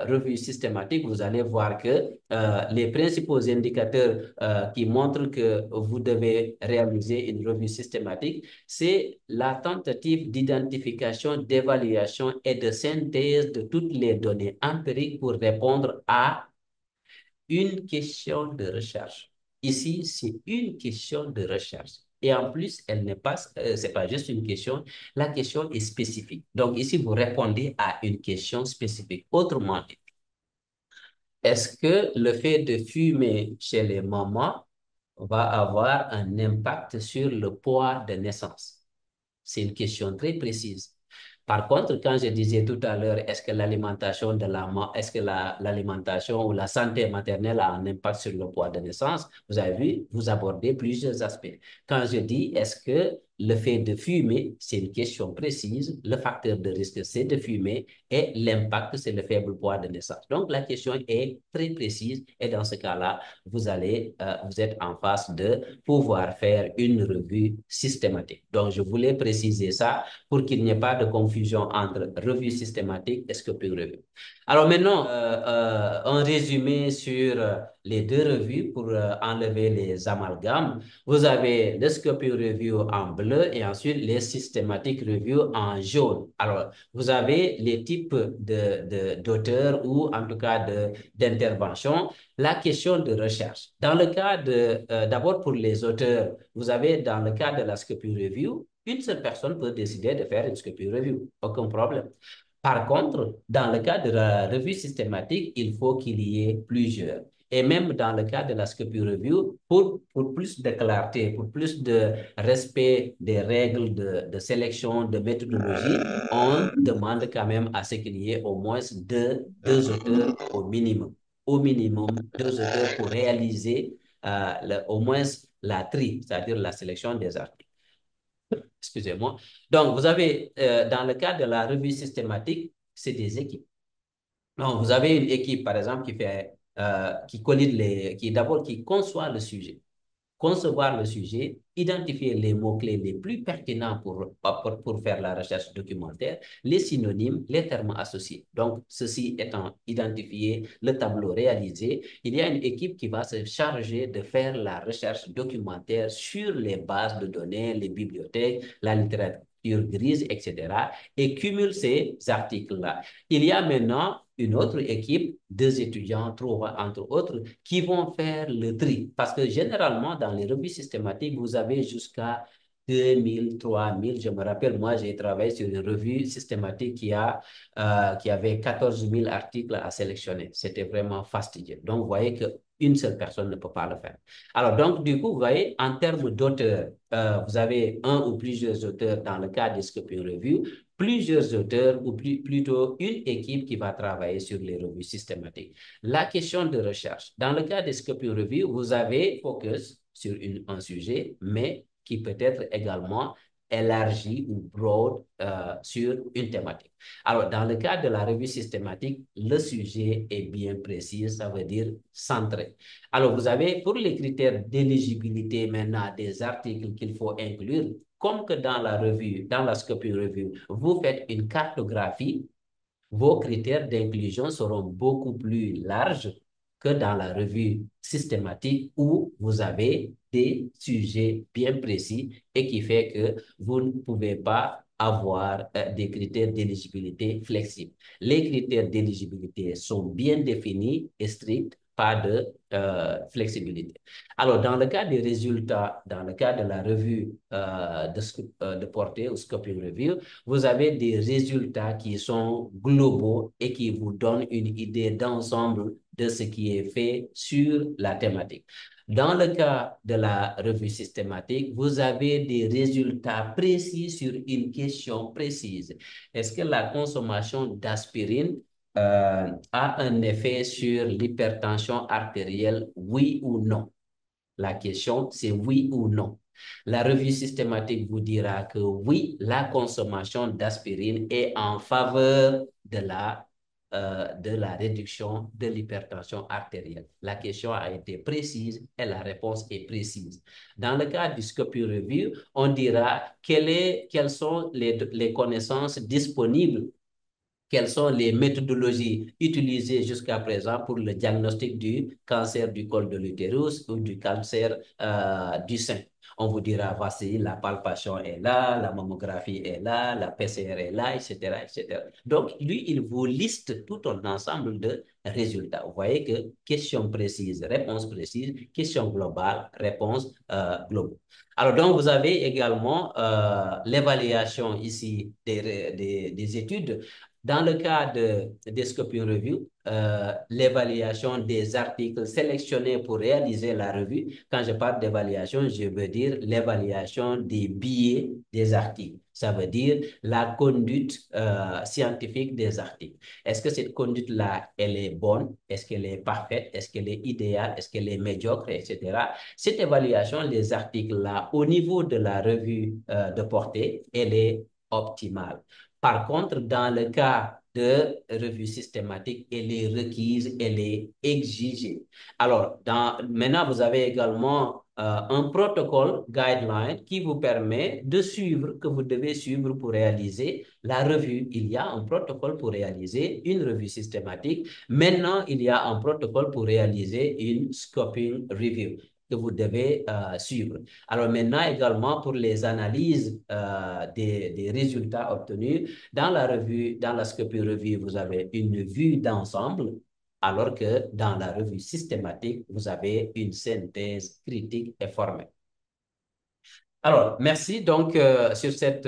revue systématique, vous allez voir que les principaux indicateurs qui montrent que vous devez réaliser une revue systématique, c'est la tentative d'identification, d'évaluation et de synthèse de toutes les données empiriques pour répondre à une question de recherche. Ici, c'est une question de recherche. Et en plus, elle n'est pas, c'est pas juste une question, la question est spécifique. Donc ici, vous répondez à une question spécifique. Autrement dit, est-ce que le fait de fumer chez les mamans va avoir un impact sur le poids de naissance? C'est une question très précise. Par contre, quand je disais tout à l'heure, est-ce que l'alimentation est-ce que l'alimentation ou la santé maternelle a un impact sur le poids de naissance? Vous avez vu, vous abordez plusieurs aspects. Quand je dis, est-ce que le fait de fumer, c'est une question précise, le facteur de risque, c'est de fumer et l'impact, c'est le faible poids de naissance. Donc, la question est très précise et dans ce cas-là, vous êtes en face de pouvoir faire une revue systématique. Donc, je voulais préciser ça pour qu'il n'y ait pas de confusion entre revue systématique et scoping review. Alors maintenant, un résumé sur les deux revues pour enlever les amalgames. Vous avez le scoping review en bleu et ensuite les systématiques review en jaune. Alors, vous avez les types d'auteurs ou en tout cas d'intervention. La question de recherche. Dans le cas d'abord pour les auteurs, vous avez dans le cas de la scoping review, une seule personne peut décider de faire une scoping review, aucun problème. Par contre, dans le cas de la revue systématique, il faut qu'il y ait plusieurs. Et même dans le cas de la Scopus Review, pour plus de clarté, pour plus de respect des règles de sélection, de méthodologie, on demande quand même à ce qu'il y ait au moins deux auteurs au minimum. Au minimum, deux auteurs pour réaliser au moins la tri, c'est-à-dire la sélection des articles. Excusez-moi. Donc, vous avez, dans le cas de la revue systématique, c'est des équipes. Donc, vous avez une équipe, par exemple, qui collige qui d'abord, qui conçoit le sujet, concevoir le sujet, identifier les mots-clés les plus pertinents pour faire la recherche documentaire, les synonymes, les termes associés. Donc, ceci étant identifié, le tableau réalisé, il y a une équipe qui va se charger de faire la recherche documentaire sur les bases de données, les bibliothèques, la littérature grise, etc., et cumule ces articles-là. Il y a maintenant une autre équipe, deux étudiants, trois, entre autres, qui vont faire le tri. Parce que généralement, dans les revues systématiques, vous avez jusqu'à 2000, 3000. Je me rappelle, moi, j'ai travaillé sur une revue systématique qui avait 14 000 articles à sélectionner. C'était vraiment fastidieux. Donc, vous voyez qu'une seule personne ne peut pas le faire. Alors, donc, du coup, vous voyez, en termes d'auteurs, vous avez un ou plusieurs auteurs dans le cas des Scopus Review, plusieurs auteurs ou plutôt une équipe qui va travailler sur les revues systématiques. La question de recherche. Dans le cas des Scopus Review, vous avez focus sur un sujet, mais qui peut être également élargi ou broad sur une thématique. Alors, dans le cas de la revue systématique, le sujet est bien précis, ça veut dire centré. Alors, vous avez pour les critères d'éligibilité maintenant des articles qu'il faut inclure, comme que dans la revue, dans la Scopus Review, vous faites une cartographie, vos critères d'inclusion seront beaucoup plus larges que dans la revue systématique où vous avez des sujets bien précis et qui fait que vous ne pouvez pas avoir des critères d'éligibilité flexibles. Les critères d'éligibilité sont bien définis et stricts, pas de flexibilité. Alors, dans le cas des résultats, dans le cas de la revue de portée ou scoping review, vous avez des résultats qui sont globaux et qui vous donnent une idée d'ensemble de ce qui est fait sur la thématique. Dans le cas de la revue systématique, vous avez des résultats précis sur une question précise. Est-ce que la consommation d'aspirine a un effet sur l'hypertension artérielle, oui ou non? La question, c'est oui ou non. La revue systématique vous dira que oui, la consommation d'aspirine est en faveur de la réduction de l'hypertension artérielle. La question a été précise et la réponse est précise. Dans le cas du Scopus Review, on dira quelles sont les connaissances disponibles, quelles sont les méthodologies utilisées jusqu'à présent pour le diagnostic du cancer du col de l'utérus ou du cancer du sein. On vous dira, voici, la palpation est là, la mammographie est là, la PCR est là, etc., etc. Donc, lui, il vous liste tout un ensemble de résultats. Vous voyez que question précise, réponse précise, question globale, réponse globale. Alors, donc, vous avez également l'évaluation ici des études. Dans le cas des Scopus Review, l'évaluation des articles sélectionnés pour réaliser la revue, quand je parle d'évaluation, je veux dire l'évaluation des biais des articles. Ça veut dire la conduite scientifique des articles. Est-ce que cette conduite-là, elle est bonne? Est-ce qu'elle est parfaite? Est-ce qu'elle est idéale? Est-ce qu'elle est médiocre, etc. Cette évaluation des articles-là, au niveau de la revue de portée, elle est optimale. Par contre, dans le cas de revue systématique, elle est requise, elle est exigée. Alors, maintenant, vous avez également un protocole guideline qui vous permet de suivre, que vous devez suivre pour réaliser la revue. Il y a un protocole pour réaliser une revue systématique. Maintenant, il y a un protocole pour réaliser une scoping review que vous devez suivre. Alors maintenant également pour les analyses des résultats obtenus, dans la revue, dans la Scopus Review, vous avez une vue d'ensemble, alors que dans la revue systématique, vous avez une synthèse critique et formelle. Alors, merci. Donc, sur cette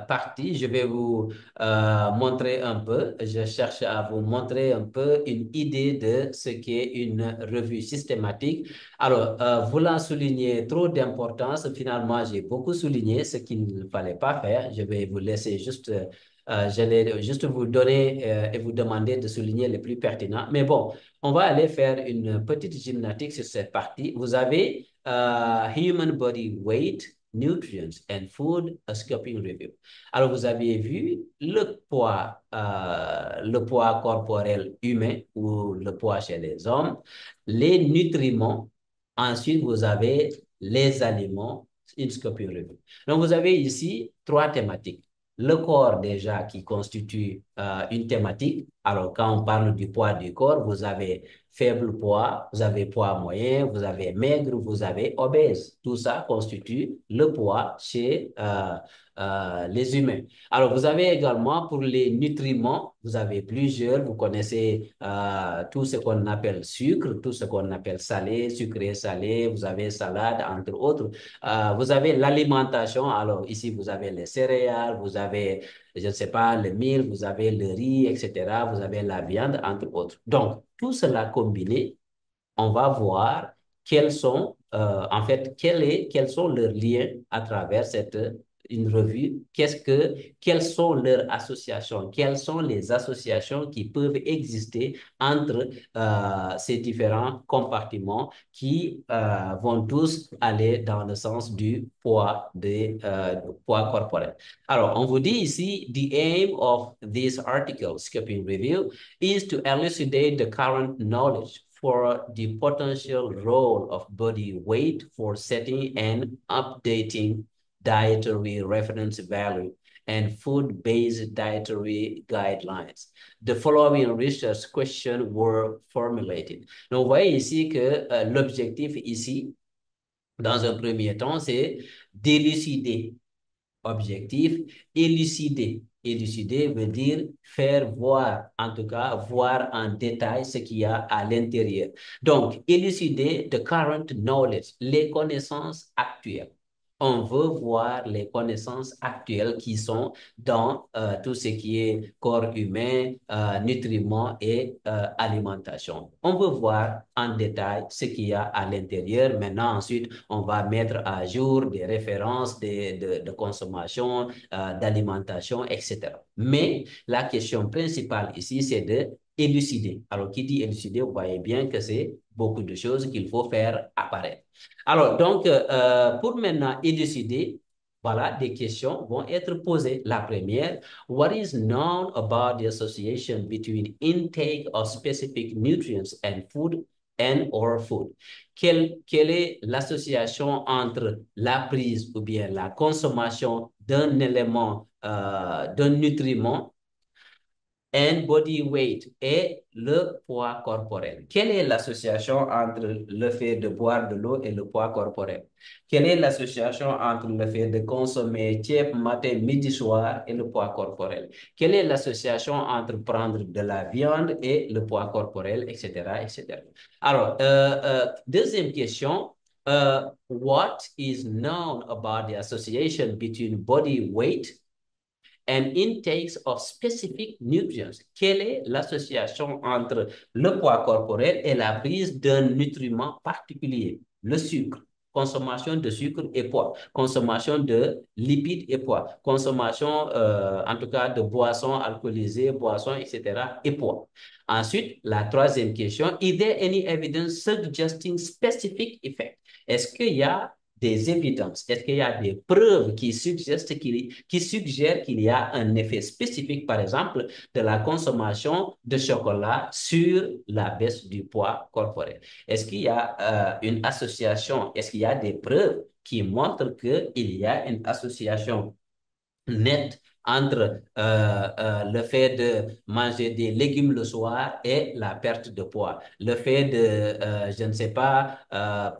partie, je vais vous montrer un peu, je cherche à vous montrer un peu une idée de ce qu'est une revue systématique. Alors, voulant souligner trop d'importance, finalement, j'ai beaucoup souligné ce qu'il ne fallait pas faire. Je vais vous laisser juste, j'allais juste vous donner et vous demander de souligner les plus pertinents. Mais bon, on va aller faire une petite gymnastique sur cette partie. Vous avez Human Body Weight, Nutrients and Food, a Scoping Review. Alors, vous avez vu le poids corporel humain ou le poids chez les hommes, les nutriments. Ensuite, vous avez les aliments, une Scoping Review. Donc, vous avez ici trois thématiques. Le corps déjà qui constitue une thématique. Alors, quand on parle du poids du corps, vous avez faible poids, vous avez poids moyen, vous avez maigre, vous avez obèse. Tout ça constitue le poids chez les humains. Alors, vous avez également pour les nutriments, vous avez plusieurs, vous connaissez tout ce qu'on appelle sucre, tout ce qu'on appelle salé, sucré, salé, vous avez salade, entre autres. Vous avez l'alimentation, alors ici, vous avez les céréales, vous avez, je ne sais pas, le mil, vous avez le riz, etc. Vous avez la viande, entre autres. Donc, tout cela combiné, on va voir quels sont, en fait, quels sont leurs liens à travers une revue, quelles sont leurs associations, quelles sont les associations qui peuvent exister entre ces différents compartiments qui vont tous aller dans le sens du poids corporel. Alors, on vous dit ici, the aim of this article, Scoping Review, is to elucidate the current knowledge for the potential role of body weight for setting and updating dietary reference value and food-based dietary guidelines. The following research questions were formulated. Donc, vous voyez ici que l'objectif ici, dans un premier temps, c'est d'élucider. Objectif, élucider. Élucider veut dire faire voir, en tout cas, voir en détail ce qu'il y a à l'intérieur. Donc, élucider the current knowledge, les connaissances actuelles. On veut voir les connaissances actuelles qui sont dans tout ce qui est corps humain, nutriments et alimentation. On veut voir en détail ce qu'il y a à l'intérieur. Maintenant, ensuite, on va mettre à jour des références de consommation, d'alimentation, etc. Mais la question principale ici, c'est de élucider. Alors, qui dit élucider, vous voyez bien que c'est beaucoup de choses qu'il faut faire apparaître. Alors, donc, pour maintenant élucider, voilà, des questions vont être posées. La première, what is known about the association between intake of specific nutrients and food and or food? Quelle est l'association entre la prise ou bien la consommation d'un élément, d'un nutriment and body weight et le poids corporel. Quelle est l'association entre le fait de boire de l'eau et le poids corporel? Quelle est l'association entre le fait de consommer tiep matin, midi, soir et le poids corporel? Quelle est l'association entre prendre de la viande et le poids corporel, etc., etc. Alors, deuxième question. What is known about the association between body weight and intakes of specific nutrients? Quelle est l'association entre le poids corporel et la prise d'un nutriment particulier? Le sucre. Consommation de sucre et poids, consommation de lipides et poids, consommation en tout cas de boissons alcoolisées, boissons, etc. et poids. Ensuite, la troisième question, is there any evidence suggesting specific effect? Est-ce qu'il y a des évidences? Est-ce qu'il y a des preuves qui suggèrent qu'il y a un effet spécifique, par exemple, de la consommation de chocolat sur la baisse du poids corporel? Est-ce qu'il y a une association? Est-ce qu'il y a des preuves qui montrent qu'il y a une association nette entre le fait de manger des légumes le soir et la perte de poids. Le fait de, je ne sais pas,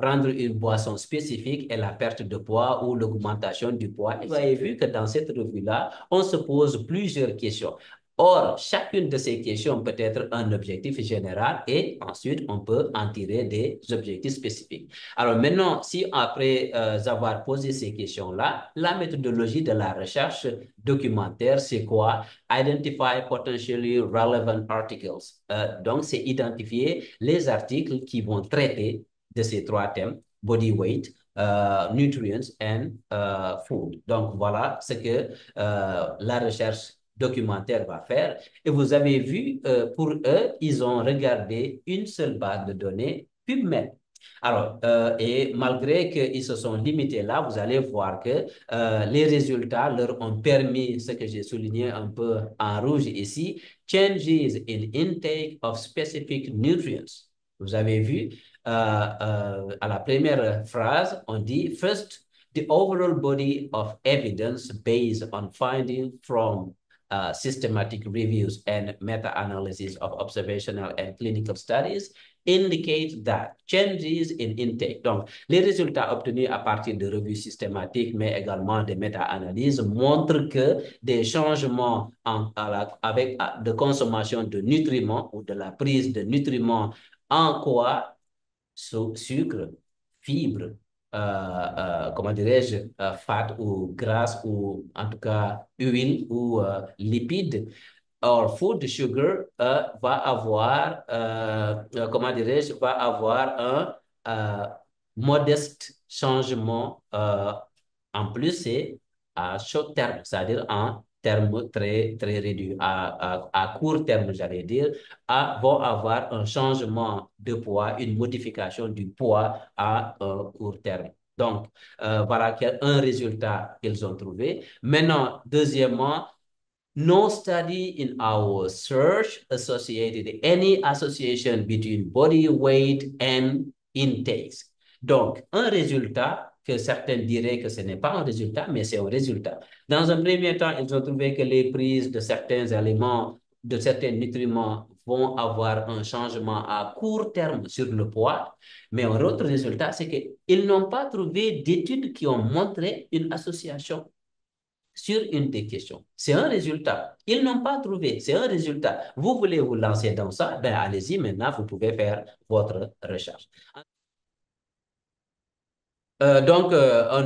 prendre une boisson spécifique et la perte de poids ou l'augmentation du poids. Et vous avez vu que dans cette revue-là, on se pose plusieurs questions. Or, chacune de ces questions peut être un objectif général et ensuite on peut en tirer des objectifs spécifiques. Alors maintenant, si après avoir posé ces questions-là, la méthodologie de la recherche documentaire, c'est quoi? Identify potentially relevant articles. Donc, c'est identifier les articles qui vont traiter de ces trois thèmes, body weight, nutrients and food. Donc, voilà ce que la recherche documentaire va faire. Et vous avez vu, pour eux, ils ont regardé une seule base de données, PubMed. Alors, et malgré qu'ils se sont limités là, vous allez voir que les résultats leur ont permis, ce que j'ai souligné un peu en rouge ici, changes in intake of specific nutrients. Vous avez vu, à la première phrase, on dit, first, the overall body of evidence based on findings from systematic reviews and meta-analysis of observational and clinical studies indicate that changes in intake. Donc, les résultats obtenus à partir de revues systématiques, mais également des méta-analyses, montrent que des changements de consommation de nutriments ou de la prise de nutriments en quoi sucre, fibres, comment dirais-je, fat ou graisse ou en tout cas huile ou lipides. Or, food sugar va avoir, comment dirais-je, va avoir un modeste changement. En plus, c'est à short terme, c'est-à-dire en termes très, très réduits. À court terme, j'allais dire, vont avoir un changement de poids, une modification du poids à court terme. Donc, voilà un résultat qu'ils ont trouvé. Maintenant, deuxièmement, no study in our search associated any association between body weight and intakes. Donc, un résultat que certains diraient que ce n'est pas un résultat, mais c'est un résultat. Dans un premier temps, ils ont trouvé que les prises de certains aliments, de certains nutriments vont avoir un changement à court terme sur le poids. Mais un autre résultat, c'est qu'ils n'ont pas trouvé d'études qui ont montré une association sur une des questions. C'est un résultat. Ils n'ont pas trouvé. C'est un résultat. Vous voulez vous lancer dans ça? Ben, allez-y maintenant, vous pouvez faire votre recherche. Un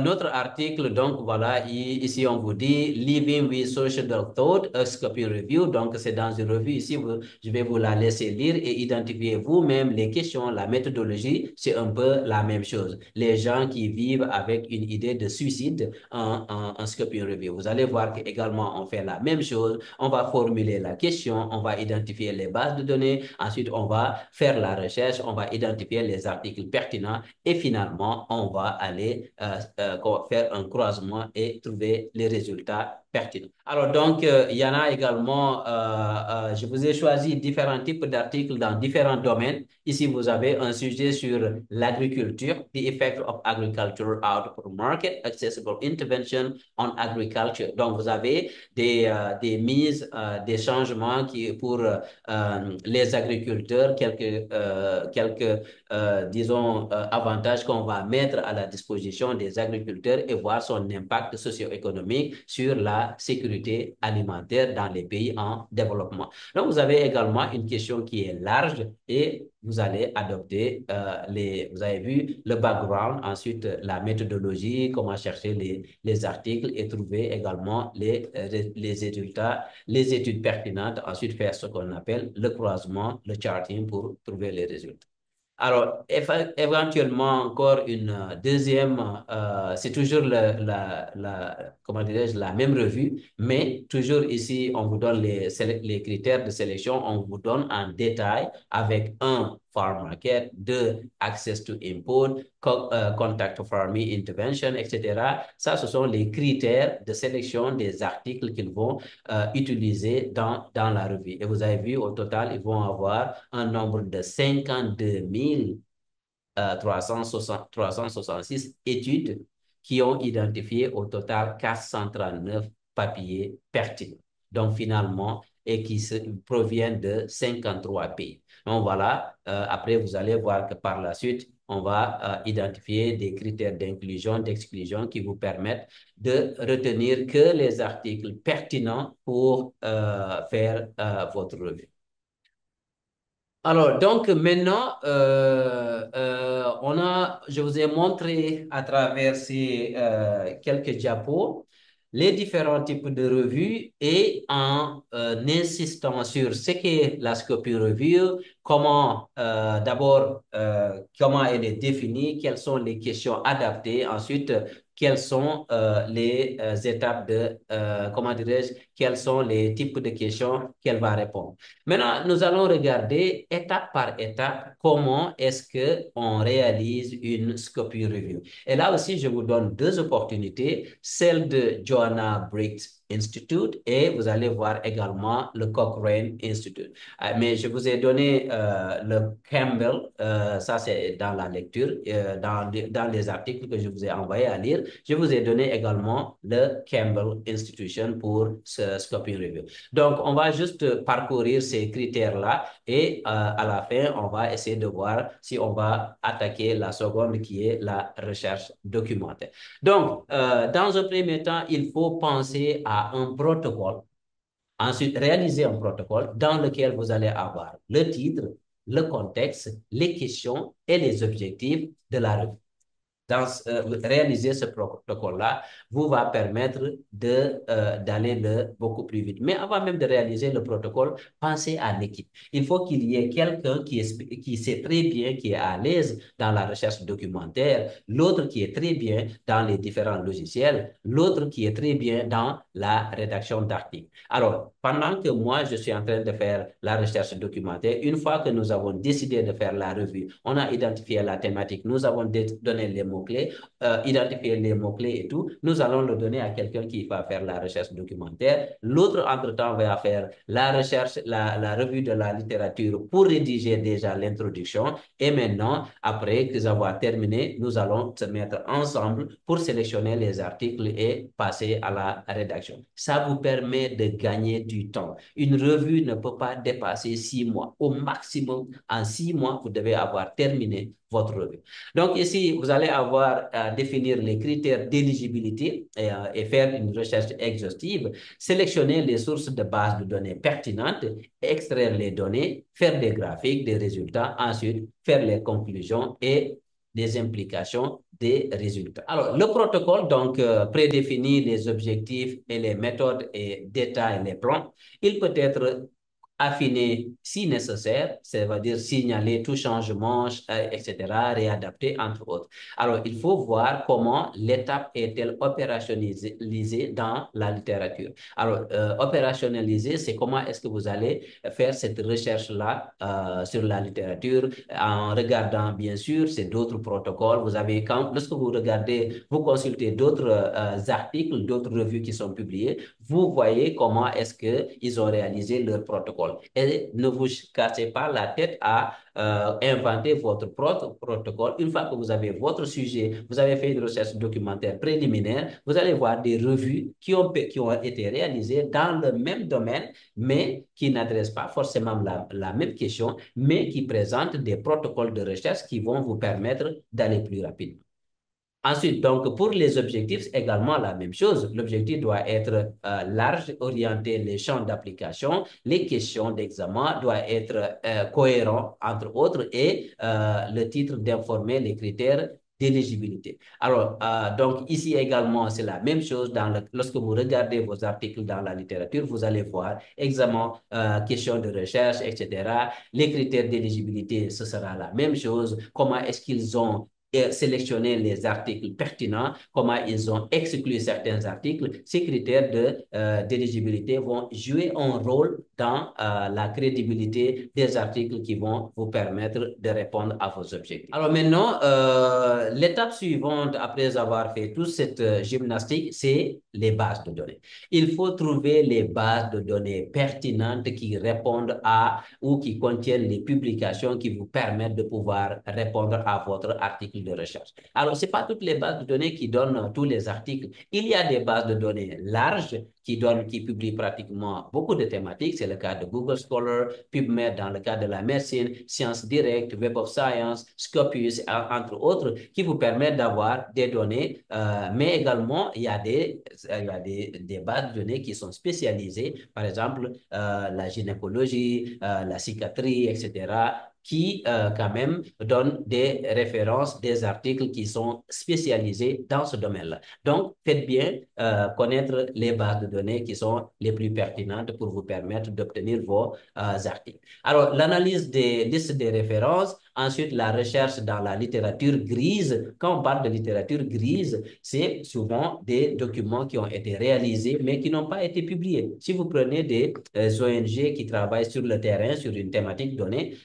autre article, donc voilà, ici on vous dit Living with Social Thought, a Scoping Review. Donc c'est dans une revue ici, je vais vous la laisser lire et identifier vous-même les questions, la méthodologie, c'est un peu la même chose. Les gens qui vivent avec une idée de suicide en Scoping Review. Vous allez voir qu'également on fait la même chose. On va formuler la question, on va identifier les bases de données, ensuite on va faire la recherche, on va identifier les articles pertinents et finalement on va aller faire un croisement et trouver les résultats pertinents. Alors donc, il y en a également, je vous ai choisi différents types d'articles dans différents domaines. Ici, vous avez un sujet sur l'agriculture, the effect of agriculture output market, accessible intervention on agriculture. Donc, vous avez des mises, des changements pour les agriculteurs, disons, avantages qu'on va mettre à la disposition des agriculteurs et voir son impact socio-économique sur la sécurité alimentaire dans les pays en développement. Donc, vous avez également une question qui est large et vous allez adopter vous avez vu le background, ensuite la méthodologie, comment chercher les articles et trouver également les résultats, les études pertinentes, ensuite faire ce qu'on appelle le croisement, le charting pour trouver les résultats. Alors, éventuellement, encore une deuxième, c'est toujours comment dirais-je, la même revue, mais toujours ici, on vous donne les critères de sélection, on vous donne en détail avec un, farm market, deux, access to input, contact farming intervention, etc. Ça, ce sont les critères de sélection des articles qu'ils vont utilisés dans la revue. Et vous avez vu, au total, ils vont avoir un nombre de 52 366 études qui ont identifié au total 439 papiers pertinents. Donc, finalement, et qui proviennent de 53 pays. Donc voilà, après vous allez voir que par la suite, on va identifier des critères d'inclusion, d'exclusion qui vous permettent de retenir que les articles pertinents pour faire votre revue. Alors, donc maintenant, je vous ai montré à travers ces quelques diapos les différents types de revues et en insistant sur ce qu'est la Scopus Review, comment d'abord comment elle est définie, quelles sont les questions adaptées, ensuite quelles sont les étapes de comment dirais-je, quels sont les types de questions qu'elle va répondre. Maintenant, nous allons regarder étape par étape comment est-ce qu'on réalise une Scopus Review. Et là aussi, je vous donne deux opportunités, celle de Joanna Briggs Institute et vous allez voir également le Cochrane Institute. Mais je vous ai donné le Campbell, ça c'est dans la lecture, dans les articles que je vous ai envoyés à lire. Je vous ai donné également le Campbell Institution pour ce Scopus Review. Donc, on va juste parcourir ces critères-là et à la fin, on va essayer de voir si on va attaquer la seconde qui est la recherche documentaire. Donc, dans un premier temps, il faut penser à un protocole. Ensuite, réaliser un protocole dans lequel vous allez avoir le titre, le contexte, les questions et les objectifs de la revue. Réaliser ce protocole-là vous va permettre d'aller beaucoup plus vite. Mais avant même de réaliser le protocole, pensez à l'équipe. Il faut qu'il y ait quelqu'un qui sait très bien, qui est à l'aise dans la recherche documentaire, l'autre qui est très bien dans les différents logiciels, l'autre qui est très bien dans la rédaction d'articles. Alors, pendant que moi, je suis en train de faire la recherche documentaire, une fois que nous avons décidé de faire la revue, on a identifié la thématique, nous avons donné les mots-clés, identifier les mots-clés et tout, nous allons le donner à quelqu'un qui va faire la recherche documentaire. L'autre, entre-temps, va faire la recherche, la revue de la littérature pour rédiger déjà l'introduction. Et maintenant, après que avoir terminé, nous allons se mettre ensemble pour sélectionner les articles et passer à la rédaction. Ça vous permet de gagner du temps. Une revue ne peut pas dépasser 6 mois. Au maximum, en 6 mois, vous devez avoir terminé votre revue. Donc ici, vous allez avoir à définir les critères d'éligibilité et faire une recherche exhaustive, sélectionner les sources de base de données pertinentes, extraire les données, faire des graphiques, des résultats, ensuite faire les conclusions et des implications des résultats. Alors, le protocole, donc, prédéfinit les objectifs et les méthodes et détaille les plans. Il peut être affiner si nécessaire, c'est-à-dire signaler tout changement, etc., réadapter, entre autres. Alors, il faut voir comment l'étape est-elle opérationnalisée dans la littérature. Alors, opérationnaliser, c'est comment est-ce que vous allez faire cette recherche-là sur la littérature en regardant, bien sûr, c'est d'autres protocoles. Vous avez, lorsque vous regardez, vous consultez d'autres articles, d'autres revues qui sont publiées, vous voyez comment est-ce qu'ils ont réalisé leur protocole. Et ne vous cassez pas la tête à inventer votre propre protocole. Une fois que vous avez votre sujet, vous avez fait une recherche documentaire préliminaire, vous allez voir des revues qui ont été réalisées dans le même domaine, mais qui n'adressent pas forcément la même question, mais qui présentent des protocoles de recherche qui vont vous permettre d'aller plus rapidement. Ensuite, donc, pour les objectifs, c'est également la même chose. L'objectif doit être large, orienter les champs d'application. Les questions d'examen doivent être cohérents, entre autres, et le titre d'informer les critères d'éligibilité. Alors, donc, ici également, c'est la même chose. Lorsque vous regardez vos articles dans la littérature, vous allez voir examen, questions de recherche, etc. Les critères d'éligibilité, ce sera la même chose. Comment est-ce qu'ils ont sélectionner les articles pertinents, comment ils ont exclu certains articles. Ces critères d'éligibilité vont jouer un rôle dans la crédibilité des articles qui vont vous permettre de répondre à vos objectifs. Alors maintenant, l'étape suivante, après avoir fait toute cette gymnastique, c'est les bases de données. Il faut trouver les bases de données pertinentes qui répondent à ou qui contiennent les publications qui vous permettent de pouvoir répondre à votre article articles de recherche. Alors, ce n'est pas toutes les bases de données qui donnent tous les articles. Il y a des bases de données larges qui publient pratiquement beaucoup de thématiques. C'est le cas de Google Scholar, PubMed dans le cas de la médecine, Science Direct, Web of Science, Scopus, entre autres, qui vous permettent d'avoir des données, mais également, il y a des bases de données qui sont spécialisées, par exemple, la gynécologie, la psychiatrie, etc., qui quand même donnent des références, des articles qui sont spécialisés dans ce domaine-là. Donc, faites bien connaître les bases de données qui sont les plus pertinentes pour vous permettre d'obtenir vos articles. Alors, l'analyse des listes des références, ensuite la recherche dans la littérature grise. Quand on parle de littérature grise, c'est souvent des documents qui ont été réalisés mais qui n'ont pas été publiés. Si vous prenez des ONG qui travaillent sur le terrain, sur une thématique donnée,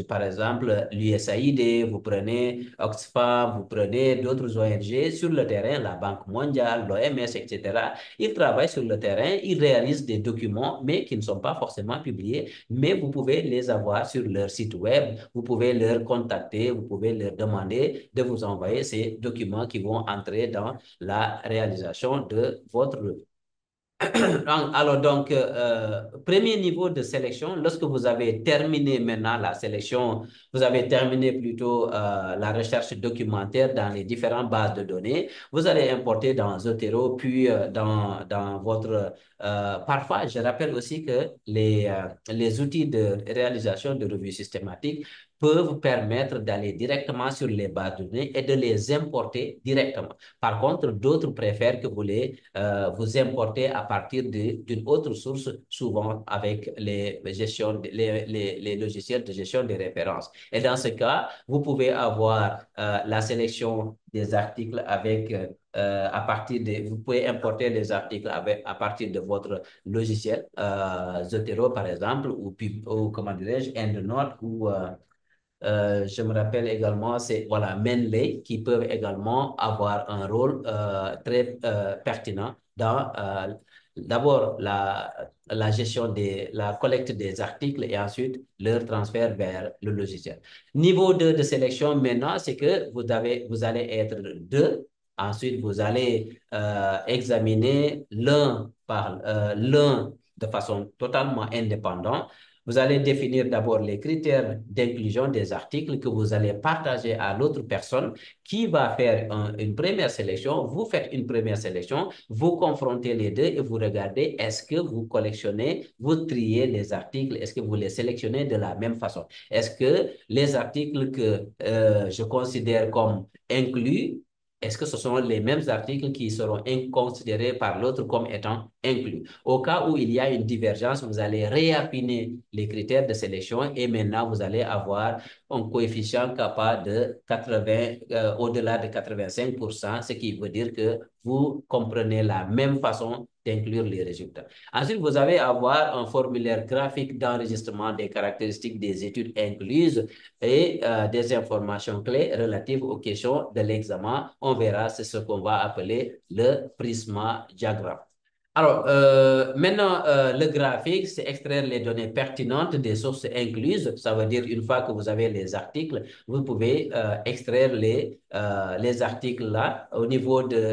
par exemple l'USAID, vous prenez Oxfam, vous prenez d'autres ONG sur le terrain, la Banque mondiale, l'OMS, etc. Ils travaillent sur le terrain, ils réalisent des documents, mais qui ne sont pas forcément publiés, mais vous pouvez les avoir sur leur site web, vous pouvez leur contacter, vous pouvez leur demander de vous envoyer ces documents qui vont entrer dans la réalisation de votre. Alors, donc, premier niveau de sélection, lorsque vous avez terminé maintenant la sélection, vous avez terminé plutôt la recherche documentaire dans les différentes bases de données, vous allez importer dans Zotero, puis dans votre. Parfois, je rappelle aussi que les outils de réalisation de revues systématiques peuvent permettre d'aller directement sur les bases de données et de les importer directement. Par contre, d'autres préfèrent que vous importer à partir d'une autre source, souvent avec les logiciels de gestion des références. Et dans ce cas, vous pouvez avoir la sélection des articles vous pouvez importer les articles à partir de votre logiciel, Zotero par exemple, ou comment dirais-je, EndNote, ou je me rappelle également, c'est voilà, Menley qui peuvent également avoir un rôle très pertinent dans d'abord la gestion la collecte des articles et ensuite leur transfert vers le logiciel. Niveau 2 de sélection maintenant, c'est que vous allez être deux. Ensuite, vous allez examiner l'un de façon totalement indépendante. Vous allez définir d'abord les critères d'inclusion des articles que vous allez partager à l'autre personne qui va faire une première sélection. Vous faites une première sélection, vous confrontez les deux et vous regardez est-ce que vous collectionnez, vous triez les articles, est-ce que vous les sélectionnez de la même façon? Est-ce que les articles que je considère comme inclus, est-ce que ce sont les mêmes articles qui seront considérés par l'autre comme étant inclus? Au cas où il y a une divergence, vous allez réaffiner les critères de sélection et maintenant vous allez avoir un coefficient capable de 80, au-delà de 85%, ce qui veut dire que vous comprenez la même façon d'inclure les résultats. Ensuite, vous allez avoir un formulaire graphique d'enregistrement des caractéristiques des études incluses et des informations clés relatives aux questions de l'examen. On verra, c'est ce qu'on va appeler le Prisma diagramme. Alors, maintenant, le graphique, c'est extraire les données pertinentes des sources incluses. Ça veut dire, une fois que vous avez les articles, vous pouvez extraire les articles là,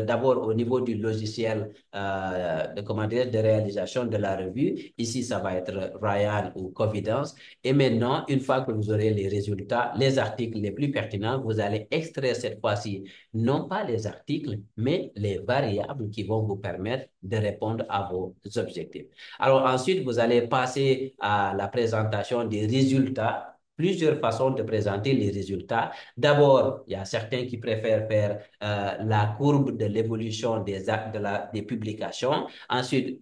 d'abord au niveau du logiciel de réalisation de la revue. Ici, ça va être Ryan ou Covidence. Et maintenant, une fois que vous aurez les résultats, les articles les plus pertinents, vous allez extraire cette fois-ci non pas les articles, mais les variables qui vont vous permettre de répondre à vos objectifs. Alors ensuite, vous allez passer à la présentation des résultats. Plusieurs façons de présenter les résultats. D'abord, il y a certains qui préfèrent faire la courbe de l'évolution des publications. Ensuite,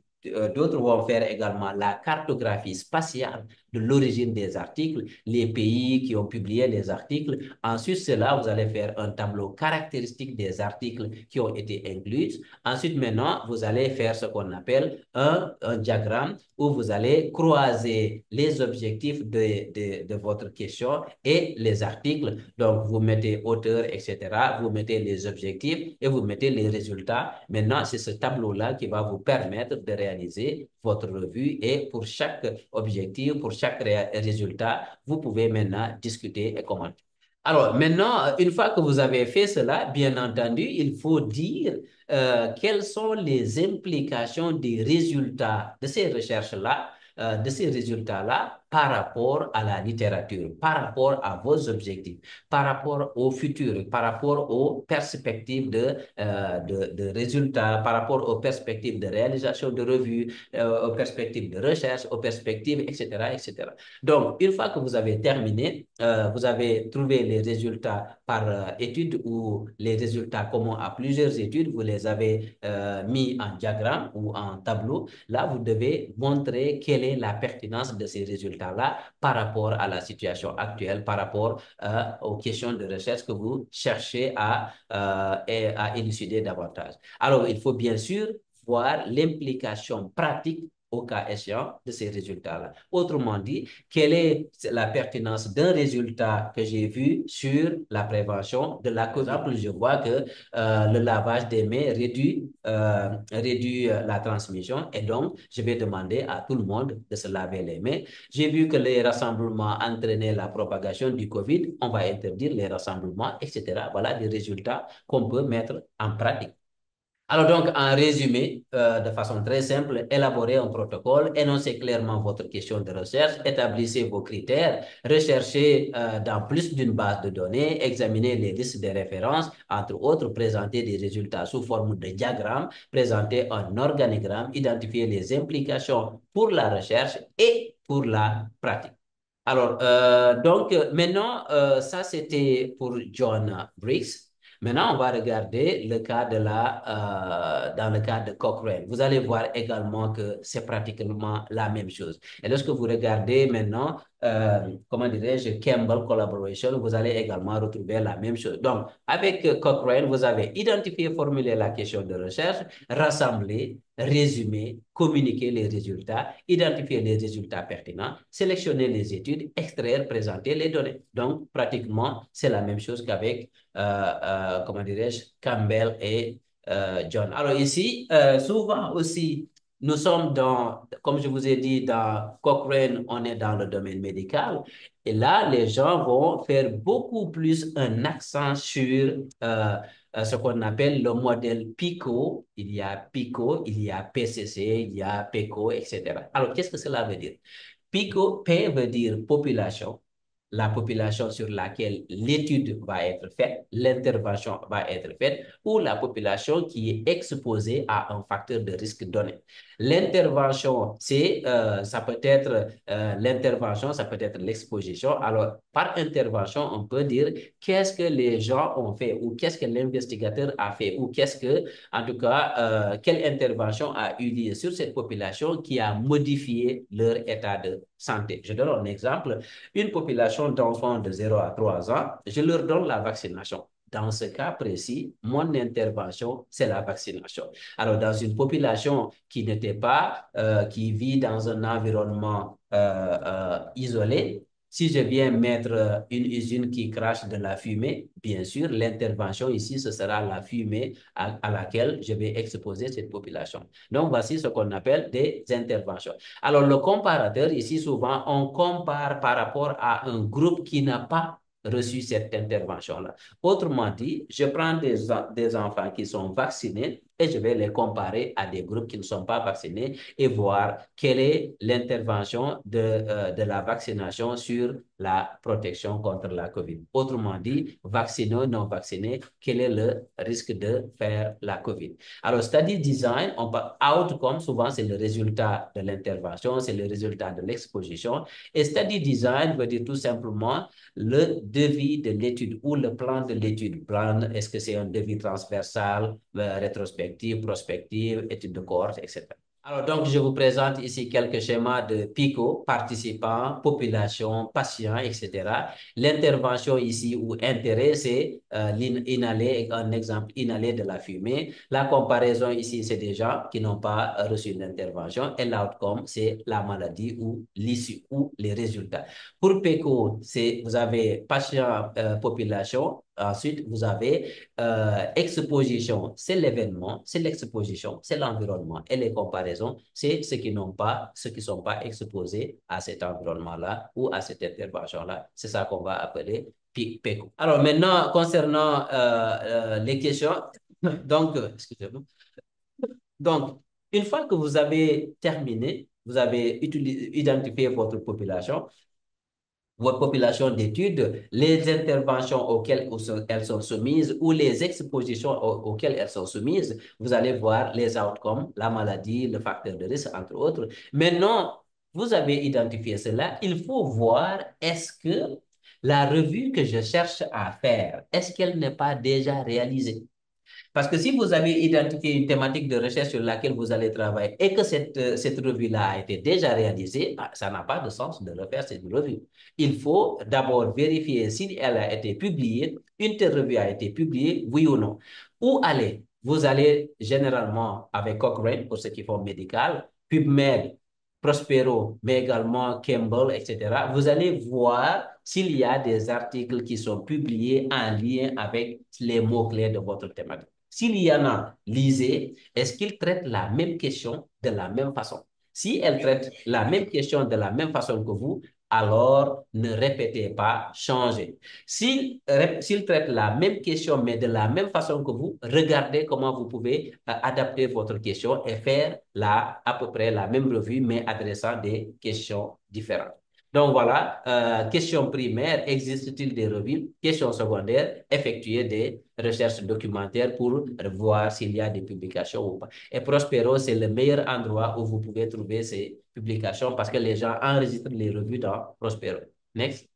d'autres vont faire également la cartographie spatiale de l'origine des articles, les pays qui ont publié les articles. Ensuite, cela, vous allez faire un tableau caractéristique des articles qui ont été inclus. Ensuite, maintenant, vous allez faire ce qu'on appelle un diagramme où vous allez croiser les objectifs de votre question et les articles. Donc, vous mettez auteur, etc. Vous mettez les objectifs et vous mettez les résultats. Maintenant, c'est ce tableau-là qui va vous permettre de réaliser votre revue et pour chaque objectif, pour chaque résultat, vous pouvez maintenant discuter et commenter. Alors maintenant, une fois que vous avez fait cela, bien entendu, il faut dire quelles sont les implications des résultats de ces recherches-là, de ces résultats-là par rapport à la littérature, par rapport à vos objectifs, par rapport au futur, par rapport aux perspectives de résultats, par rapport aux perspectives de réalisation de revues, aux perspectives de recherche, aux perspectives, etc., etc. Donc, une fois que vous avez terminé, vous avez trouvé les résultats par étude ou les résultats communs à plusieurs études, vous les avez mis en diagramme ou en tableau. Là, vous devez montrer quelle est la pertinence de ces résultats-là par rapport à la situation actuelle, par rapport aux questions de recherche que vous cherchez à élucider davantage. Alors, il faut bien sûr voir l'implication pratique au cas échéant de ces résultats-là. Autrement dit, quelle est la pertinence d'un résultat que j'ai vu sur la prévention de la COVID? Par exemple, je vois que le lavage des mains réduit la transmission et donc je vais demander à tout le monde de se laver les mains. J'ai vu que les rassemblements entraînaient la propagation du COVID, on va interdire les rassemblements, etc. Voilà des résultats qu'on peut mettre en pratique. Alors donc, en résumé, de façon très simple, élaborez un protocole, énoncez clairement votre question de recherche, établissez vos critères, recherchez dans plus d'une base de données, examinez les listes de références, entre autres, présentez des résultats sous forme de diagramme, présentez un organigramme, identifiez les implications pour la recherche et pour la pratique. Alors, maintenant, ça c'était pour John Briggs. Maintenant, on va regarder le cas dans le cas de Cochrane. Vous allez voir également que c'est pratiquement la même chose. Et lorsque vous regardez maintenant, comment dirais-je, Campbell Collaboration, vous allez également retrouver la même chose. Donc, avec Cochrane, vous avez identifié, formulé la question de recherche, rassemblé, résumer, communiquer les résultats, identifier les résultats pertinents, sélectionner les études, extraire, présenter les données. Donc, pratiquement, c'est la même chose qu'avec, comment dirais-je, Campbell et John. Alors ici, souvent aussi, nous sommes comme je vous ai dit, dans Cochrane, on est dans le domaine médical. Et là, les gens vont faire beaucoup plus un accent sur ce qu'on appelle le modèle PICO. Il y a PICO, il y a PCC, il y a PECO, etc. Alors, qu'est-ce que cela veut dire? PICO, P veut dire population, la population sur laquelle l'étude va être faite, l'intervention va être faite, ou la population qui est exposée à un facteur de risque donné. L'intervention, ça peut être l'intervention, ça peut être l'exposition. Alors, par intervention, on peut dire qu'est-ce que les gens ont fait ou qu'est-ce que l'investigateur a fait ou en tout cas, quelle intervention a eu lieu sur cette population qui a modifié leur état de santé. Je donne un exemple. Une population d'enfants de 0 à 3 ans, je leur donne la vaccination. Dans ce cas précis, mon intervention, c'est la vaccination. Alors, dans une population qui n'était pas, qui vit dans un environnement isolé, si je viens mettre une usine qui crache de la fumée, bien sûr, l'intervention ici, ce sera la fumée à laquelle je vais exposer cette population. Donc, voici ce qu'on appelle des interventions. Alors, le comparateur, ici, souvent, on compare par rapport à un groupe qui n'a pas reçu cette intervention-là. Autrement dit, je prends des enfants qui sont vaccinés et je vais les comparer à des groupes qui ne sont pas vaccinés et voir quelle est l'intervention de la vaccination sur la protection contre la COVID. Autrement dit, vaccinés, non vaccinés, quel est le risque de faire la COVID? Alors, study design, outcome, souvent, c'est le résultat de l'intervention, c'est le résultat de l'exposition. Et study design veut dire tout simplement le devis de l'étude ou le plan de l'étude. Plan, est-ce que c'est un devis transversal, rétrospective, prospective, étude de cohorte, etc. Alors, donc, je vous présente ici quelques schémas de PICO, participants, population, patients, etc. L'intervention ici ou intérêt, c'est l'inhalé, un exemple inhalé de la fumée. La comparaison ici, c'est des gens qui n'ont pas reçu l'intervention. Et l'outcome, c'est la maladie ou l'issue ou les résultats. Pour PICO, vous avez patient, population. Ensuite, vous avez exposition, c'est l'événement, c'est l'exposition, c'est l'environnement. Et les comparaisons, c'est ceux qui sont pas exposés à cet environnement-là ou à cette intervention-là. C'est ça qu'on va appeler PECO. Alors maintenant, concernant les questions, donc, excusez-moi. Donc, une fois que vous avez terminé, vous avez identifié votre population d'études, les interventions auxquelles elles sont soumises ou les expositions auxquelles elles sont soumises, vous allez voir les outcomes, la maladie, le facteur de risque, entre autres. Maintenant, vous avez identifié cela, il faut voir est-ce que la revue que je cherche à faire, est-ce qu'elle n'est pas déjà réalisée? Parce que si vous avez identifié une thématique de recherche sur laquelle vous allez travailler et que cette revue-là a été déjà réalisée, ça n'a pas de sens de refaire cette revue. Il faut d'abord vérifier si elle a été publiée, une telle revue a été publiée, oui ou non. Où aller? Vous allez généralement avec Cochrane pour ceux qui font médical, PubMed, Prospero, mais également Campbell, etc. Vous allez voir s'il y a des articles qui sont publiés en lien avec les mots-clés de votre thématique. S'il y en a, lisez, est-ce qu'ils traitent la même question de la même façon? Si elles traitent la même question de la même façon que vous, alors ne répétez pas, changez. S'ils traitent la même question, mais de la même façon que vous, regardez comment vous pouvez adapter votre question et faire à peu près la même revue, mais adressant des questions différentes. Donc voilà, question primaire, existe-t-il des revues? Question secondaire, effectuer des recherches documentaires pour voir s'il y a des publications ou pas. Et Prospero, c'est le meilleur endroit où vous pouvez trouver ces publications parce que les gens enregistrent les revues dans Prospero. Next.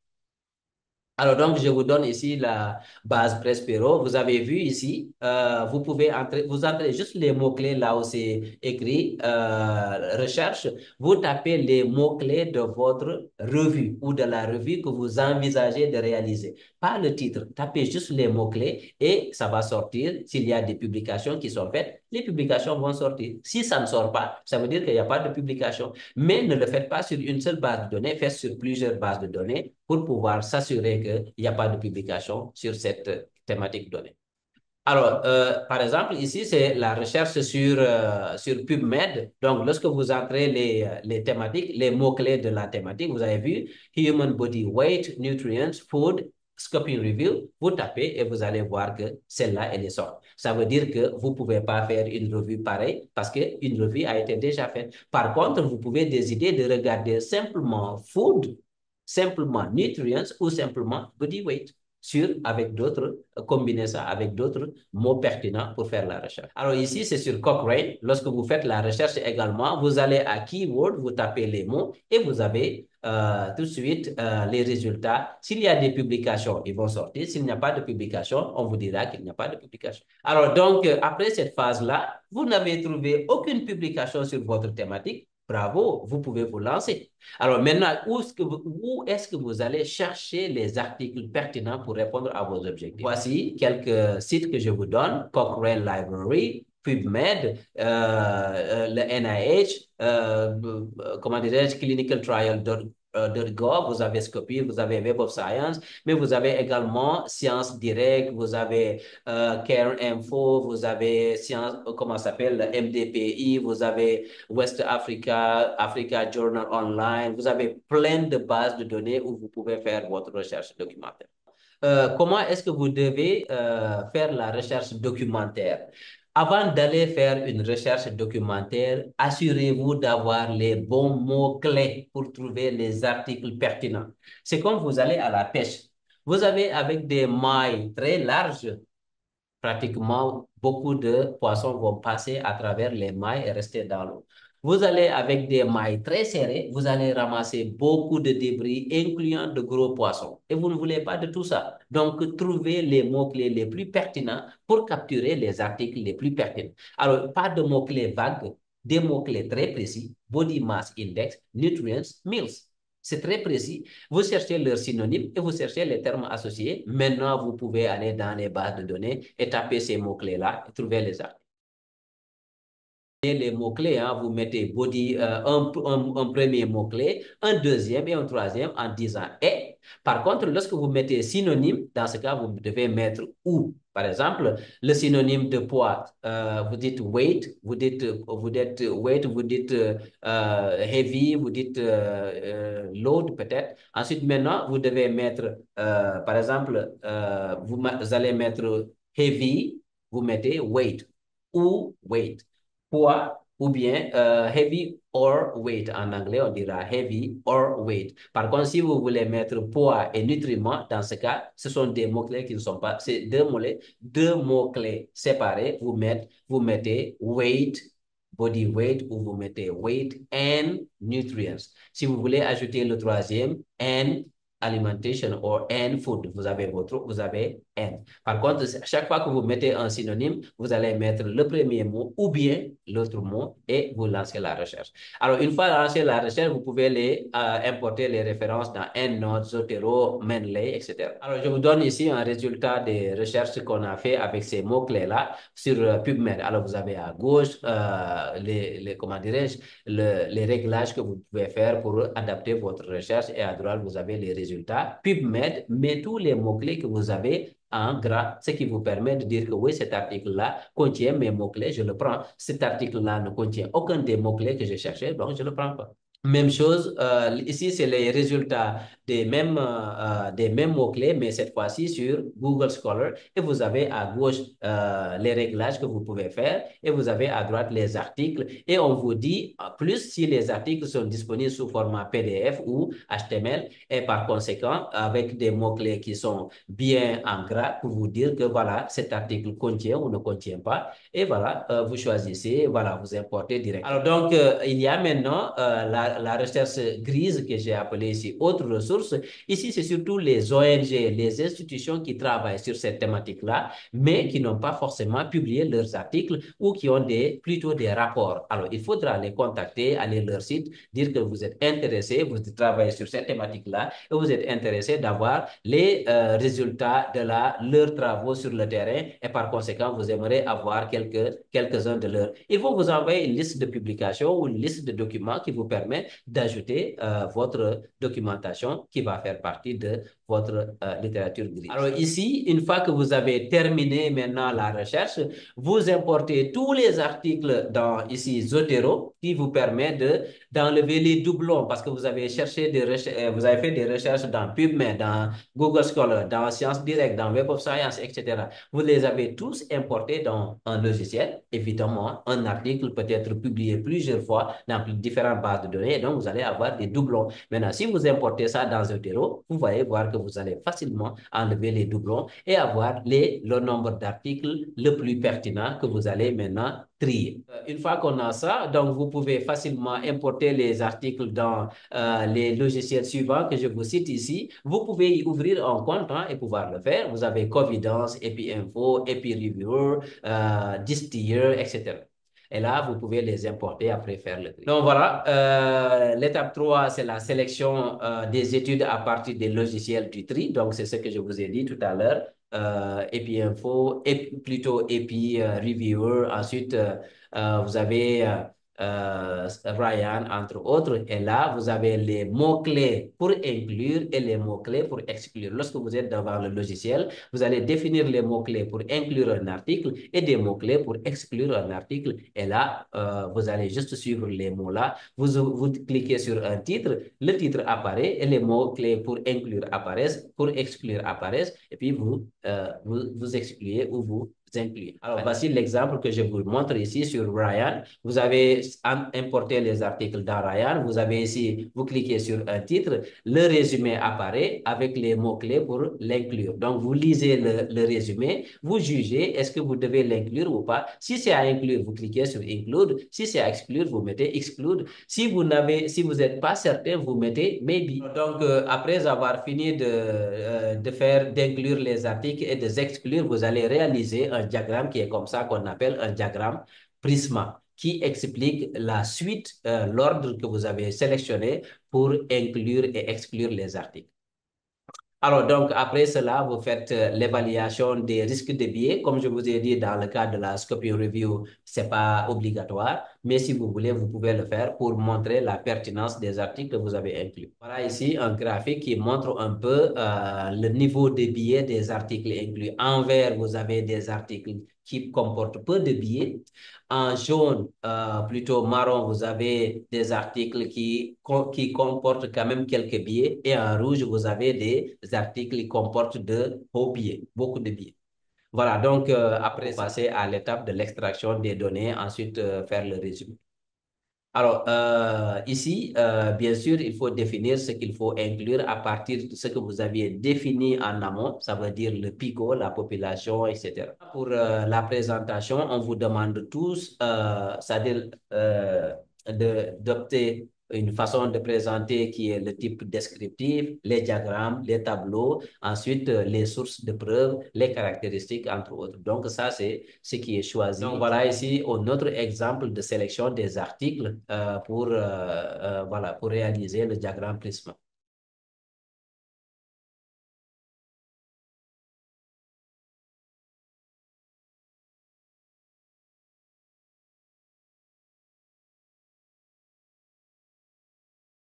Alors, donc, je vous donne ici la base Prospero. Vous avez vu ici, vous pouvez entrer, vous entrez juste les mots-clés là où c'est écrit recherche. Vous tapez les mots-clés de votre revue ou de la revue que vous envisagez de réaliser. Pas le titre. Tapez juste les mots-clés et ça va sortir. S'il y a des publications qui sont faites, les publications vont sortir. Si ça ne sort pas, ça veut dire qu'il n'y a pas de publication. Mais ne le faites pas sur une seule base de données, faites sur plusieurs bases de données pour pouvoir s'assurer qu'il n'y a pas de publication sur cette thématique donnée. Alors, par exemple, ici, c'est la recherche sur PubMed. Donc, lorsque vous entrez les thématiques, les mots-clés de la thématique, vous avez vu Human Body Weight, Nutrients, Food, Scoping Review, vous tapez et vous allez voir que celle-là, elle est sortie. Ça veut dire que vous ne pouvez pas faire une revue pareille parce qu'une revue a été déjà faite. Par contre, vous pouvez décider de regarder simplement Food, simplement Nutrients ou simplement Body Weight avec d'autres, combiner ça avec d'autres mots pertinents pour faire la recherche. Alors ici, c'est sur Cochrane. Lorsque vous faites la recherche également, vous allez à Keyword, vous tapez les mots et vous avez tout de suite les résultats. S'il y a des publications, ils vont sortir. S'il n'y a pas de publication, on vous dira qu'il n'y a pas de publication. Alors donc, après cette phase-là, vous n'avez trouvé aucune publication sur votre thématique. Bravo, vous pouvez vous lancer. Alors maintenant, où est-ce que vous allez chercher les articles pertinents pour répondre à vos objectifs? Voici quelques sites que je vous donne. Cochrane Library, PubMed, le NIH, comment dirais-je, Clinical Trial .gov, vous avez Scopy, vous avez Web of Science, mais vous avez également Science Direct, vous avez Care Info, vous avez Science, comment ça s'appelle, MDPI, vous avez West Africa, Africa Journal Online, vous avez plein de bases de données où vous pouvez faire votre recherche documentaire. Comment est-ce que vous devez faire la recherche documentaire? Avant d'aller faire une recherche documentaire, assurez-vous d'avoir les bons mots-clés pour trouver les articles pertinents. C'est comme vous allez à la pêche. Vous avez avec des mailles très larges, pratiquement beaucoup de poissons vont passer à travers les mailles et rester dans l'eau. Vous allez avec des mailles très serrées, vous allez ramasser beaucoup de débris, incluant de gros poissons. Et vous ne voulez pas de tout ça. Donc, trouvez les mots-clés les plus pertinents pour capturer les articles les plus pertinents. Alors, pas de mots-clés vagues, des mots-clés très précis, Body Mass Index, Nutrients, Meals. C'est très précis. Vous cherchez leurs synonymes et vous cherchez les termes associés. Maintenant, vous pouvez aller dans les bases de données et taper ces mots-clés-là et trouver les articles. Les mots-clés, hein, vous mettez body, un premier mot-clé, un deuxième et un troisième en disant « et ». Par contre, lorsque vous mettez synonyme, dans ce cas, vous devez mettre ou. Par exemple, le synonyme de poids, vous dites weight, vous dites weight, vous dites heavy, vous dites load peut-être. Ensuite, maintenant, vous devez mettre, par exemple, vous allez mettre heavy, vous mettez weight ou weight. Poids ou bien heavy or weight. En anglais, on dira heavy or weight. Par contre, si vous voulez mettre poids et nutriments, dans ce cas, ce sont des mots-clés qui ne sont pas, c'est deux mots-clés séparés. Vous mettez weight, body weight, ou vous mettez weight and nutrients. Si vous voulez ajouter le troisième, and alimentation or and food, vous avez and. Par contre, chaque fois que vous mettez un synonyme, vous allez mettre le premier mot ou bien l'autre mot et vous lancez la recherche. Alors, une fois lancé la recherche, vous pouvez importer les références dans EndNote, Zotero, Mendeley, etc. Alors, je vous donne ici un résultat des recherches qu'on a fait avec ces mots-clés-là sur PubMed. Alors, vous avez à gauche comment dirais-je, les réglages que vous pouvez faire pour adapter votre recherche et à droite, vous avez les résultats. PubMed met tous les mots-clés que vous avez en gras, ce qui vous permet de dire que oui, cet article-là contient mes mots-clés, je le prends. Cet article-là ne contient aucun des mots-clés que je cherchais, donc je ne le prends pas. Même chose, ici, c'est les résultats des mêmes mots-clés, mais cette fois-ci sur Google Scholar. Et vous avez à gauche les réglages que vous pouvez faire et vous avez à droite les articles. Et on vous dit, en plus, si les articles sont disponibles sous format PDF ou HTML, et par conséquent, avec des mots-clés qui sont bien en gras pour vous dire que voilà, cet article contient ou ne contient pas. Et voilà, vous choisissez, voilà, vous importez directement. Alors donc, il y a maintenant la recherche grise que j'ai appelée ici autre ressource. Ici, c'est surtout les ONG, les institutions qui travaillent sur cette thématique-là, mais qui n'ont pas forcément publié leurs articles ou qui ont plutôt des rapports. Alors, il faudra les contacter, aller leur site, dire que vous êtes intéressé, vous travaillez sur cette thématique-là et vous êtes intéressé d'avoir les résultats de leurs travaux sur le terrain et par conséquent, vous aimeriez avoir quelques-uns de leurs. Ils vont vous envoyer une liste de publications ou une liste de documents qui vous permet d'ajouter votre documentation qui va faire partie de votre littérature grise. Alors ici, une fois que vous avez terminé maintenant la recherche, vous importez tous les articles dans ici Zotero qui vous permet d'enlever les doublons parce que vous avez cherché vous avez fait des recherches dans PubMed, dans Google Scholar, dans Science Direct, dans Web of Science, etc. Vous les avez tous importés dans un logiciel. Évidemment, un article peut être publié plusieurs fois dans différentes bases de données, et donc vous allez avoir des doublons. Maintenant, si vous importez ça dans Zotero, vous allez voir que vous allez facilement enlever les doublons et avoir le nombre d'articles le plus pertinent que vous allez maintenant trier. Une fois qu'on a ça, donc vous pouvez facilement importer les articles dans les logiciels suivants que je vous cite ici. Vous pouvez y ouvrir un compte et pouvoir le faire. Vous avez Covidence, EpiInfo, EpiReviewer, Distiller, etc. Et là, vous pouvez les importer après faire le tri. Donc voilà, l'étape 3, c'est la sélection des études à partir des logiciels du tri. Donc c'est ce que je vous ai dit tout à l'heure. EpiInfo, plutôt EpiReviewer. Ensuite, vous avez Ryan, entre autres. Et là, vous avez les mots-clés pour inclure et les mots-clés pour exclure. Lorsque vous êtes devant le logiciel, vous allez définir les mots-clés pour inclure un article et des mots-clés pour exclure un article. Et là, vous allez juste suivre les mots-là. Vous cliquez sur un titre, le titre apparaît et les mots-clés pour inclure apparaissent, pour exclure apparaissent. Et puis, vous excluez ou vous incluez. Alors, voici l'exemple que je vous montre ici sur Ryan. Vous avez importé les articles dans Ryan. Vous avez ici, vous cliquez sur un titre, le résumé apparaît avec les mots-clés pour l'inclure. Donc, vous lisez le résumé, vous jugez est-ce que vous devez l'inclure ou pas. Si c'est à inclure, vous cliquez sur Include. Si c'est à exclure, vous mettez Exclude. Si vous n'êtes pas certain, vous mettez Maybe. Donc, après avoir fini d'inclure les articles et de les exclure, vous allez réaliser un diagramme qui est comme ça, qu'on appelle un diagramme Prisma, qui explique la suite, l'ordre que vous avez sélectionné pour inclure et exclure les articles. Alors, donc, après cela, vous faites l'évaluation des risques de biais. Comme je vous ai dit, dans le cas de la Scoping Review, ce n'est pas obligatoire. mais si vous voulez, vous pouvez le faire pour montrer la pertinence des articles que vous avez inclus. Voilà ici un graphique qui montre un peu le niveau de billets des articles inclus. En vert, vous avez des articles qui comportent peu de billets. En jaune, plutôt marron, vous avez des articles qui comportent quand même quelques billets. Et en rouge, vous avez des articles qui comportent de hauts billets, beaucoup de billets. Voilà, donc après, passer à l'étape de l'extraction des données, ensuite faire le résumé. Alors, ici, bien sûr, il faut définir ce qu'il faut inclure à partir de ce que vous aviez défini en amont, ça veut dire le PICO, la population, etc. Pour la présentation, on vous demande tous, c'est-à-dire d'opter une façon de présenter qui est le type descriptif, les diagrammes, les tableaux, ensuite les sources de preuves, les caractéristiques, entre autres. Donc, ça, c'est ce qui est choisi. Donc, voilà ici un autre exemple de sélection des articles voilà, pour réaliser le diagramme Prisma.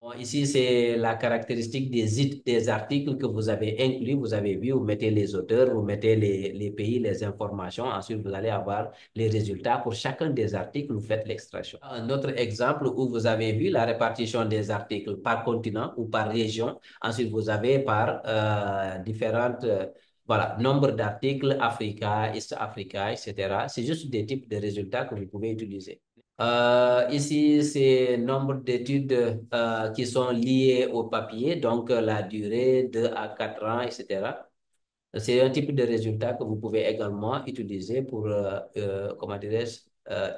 Bon, ici, c'est la caractéristique des articles que vous avez inclus. Vous avez vu, vous mettez les auteurs, vous mettez les pays, les informations. Ensuite, vous allez avoir les résultats. Pour chacun des articles, vous faites l'extraction. Un autre exemple où vous avez vu la répartition des articles par continent ou par région. Ensuite, vous avez par différentes... voilà, nombre d'articles, Africa, East Africa, etc. C'est juste des types de résultats que vous pouvez utiliser. Ici, c'est nombre d'études qui sont liées au papier, donc la durée 2 à 4 ans, etc. C'est un type de résultat que vous pouvez également utiliser pour, comment dirais-je,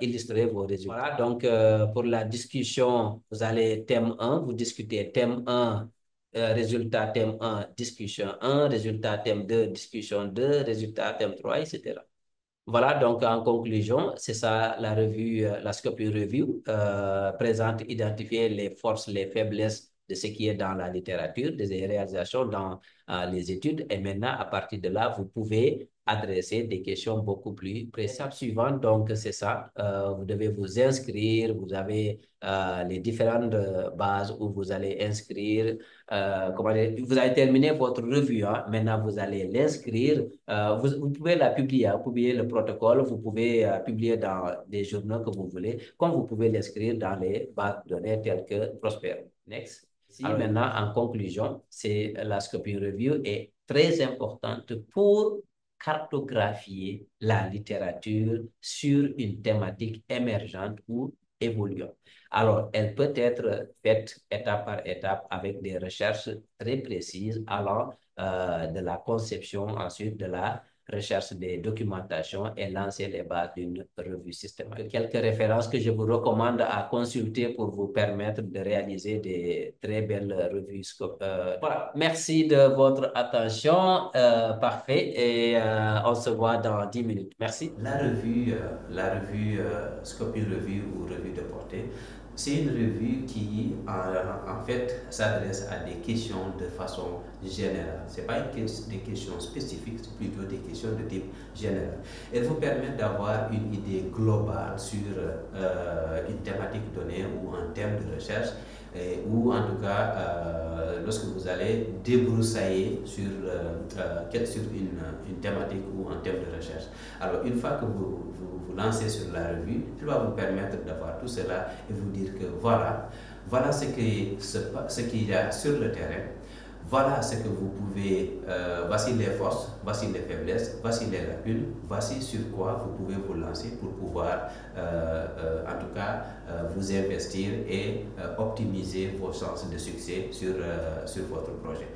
illustrer vos résultats. Voilà, donc pour la discussion, vous allez thème 1, vous discutez thème 1, résultat thème 1, discussion 1, résultat thème 2, discussion 2, résultat thème 3, etc. Voilà, donc en conclusion, c'est ça la revue, la Scopus Review, présente, identifier les forces, les faiblesses de ce qui est dans la littérature, des réalisations dans les études. Et maintenant, à partir de là, vous pouvez adresser des questions beaucoup plus précises. L'étape suivante, donc, c'est ça. Vous devez vous inscrire. Vous avez les différentes bases où vous allez inscrire. Comment dire, vous avez terminé votre revue. Hein. Maintenant, vous allez l'inscrire. Vous pouvez la publier. Vous publiez le protocole. Vous pouvez publier dans des journaux que vous voulez, comme vous pouvez l'inscrire dans les bases de données telles que Prosper. Next. Alors, maintenant, en conclusion, c'est la Scopus Review est très importante pour cartographier la littérature sur une thématique émergente ou évoluante. Alors, elle peut être faite étape par étape avec des recherches très précises allant de la conception, ensuite de la recherche des documentations et lancer les bases d'une revue systématique. Quelques références que je vous recommande à consulter pour vous permettre de réaliser des très belles revues. Voilà, merci de votre attention. Parfait. Et on se voit dans 10 minutes. Merci. La revue Scopus Review ou revue de portée, c'est une revue qui, en fait, s'adresse à des questions de façon générale. Ce n'est pas des questions spécifiques, c'est plutôt des questions de type général. Elle vous permet d'avoir une idée globale sur une thématique donnée ou un thème de recherche, ou en tout cas, lorsque vous allez débroussailler sur une thématique ou un thème de recherche. Alors, une fois que vous lancez sur la revue, elle va vous permettre d'avoir tout cela et vous dire que voilà ce qu'il y a sur le terrain, voilà ce que vous pouvez, voici les forces, voici les faiblesses, voici les lacunes, voici sur quoi vous pouvez vous lancer pour pouvoir, en tout cas, vous investir et optimiser vos chances de succès sur votre projet.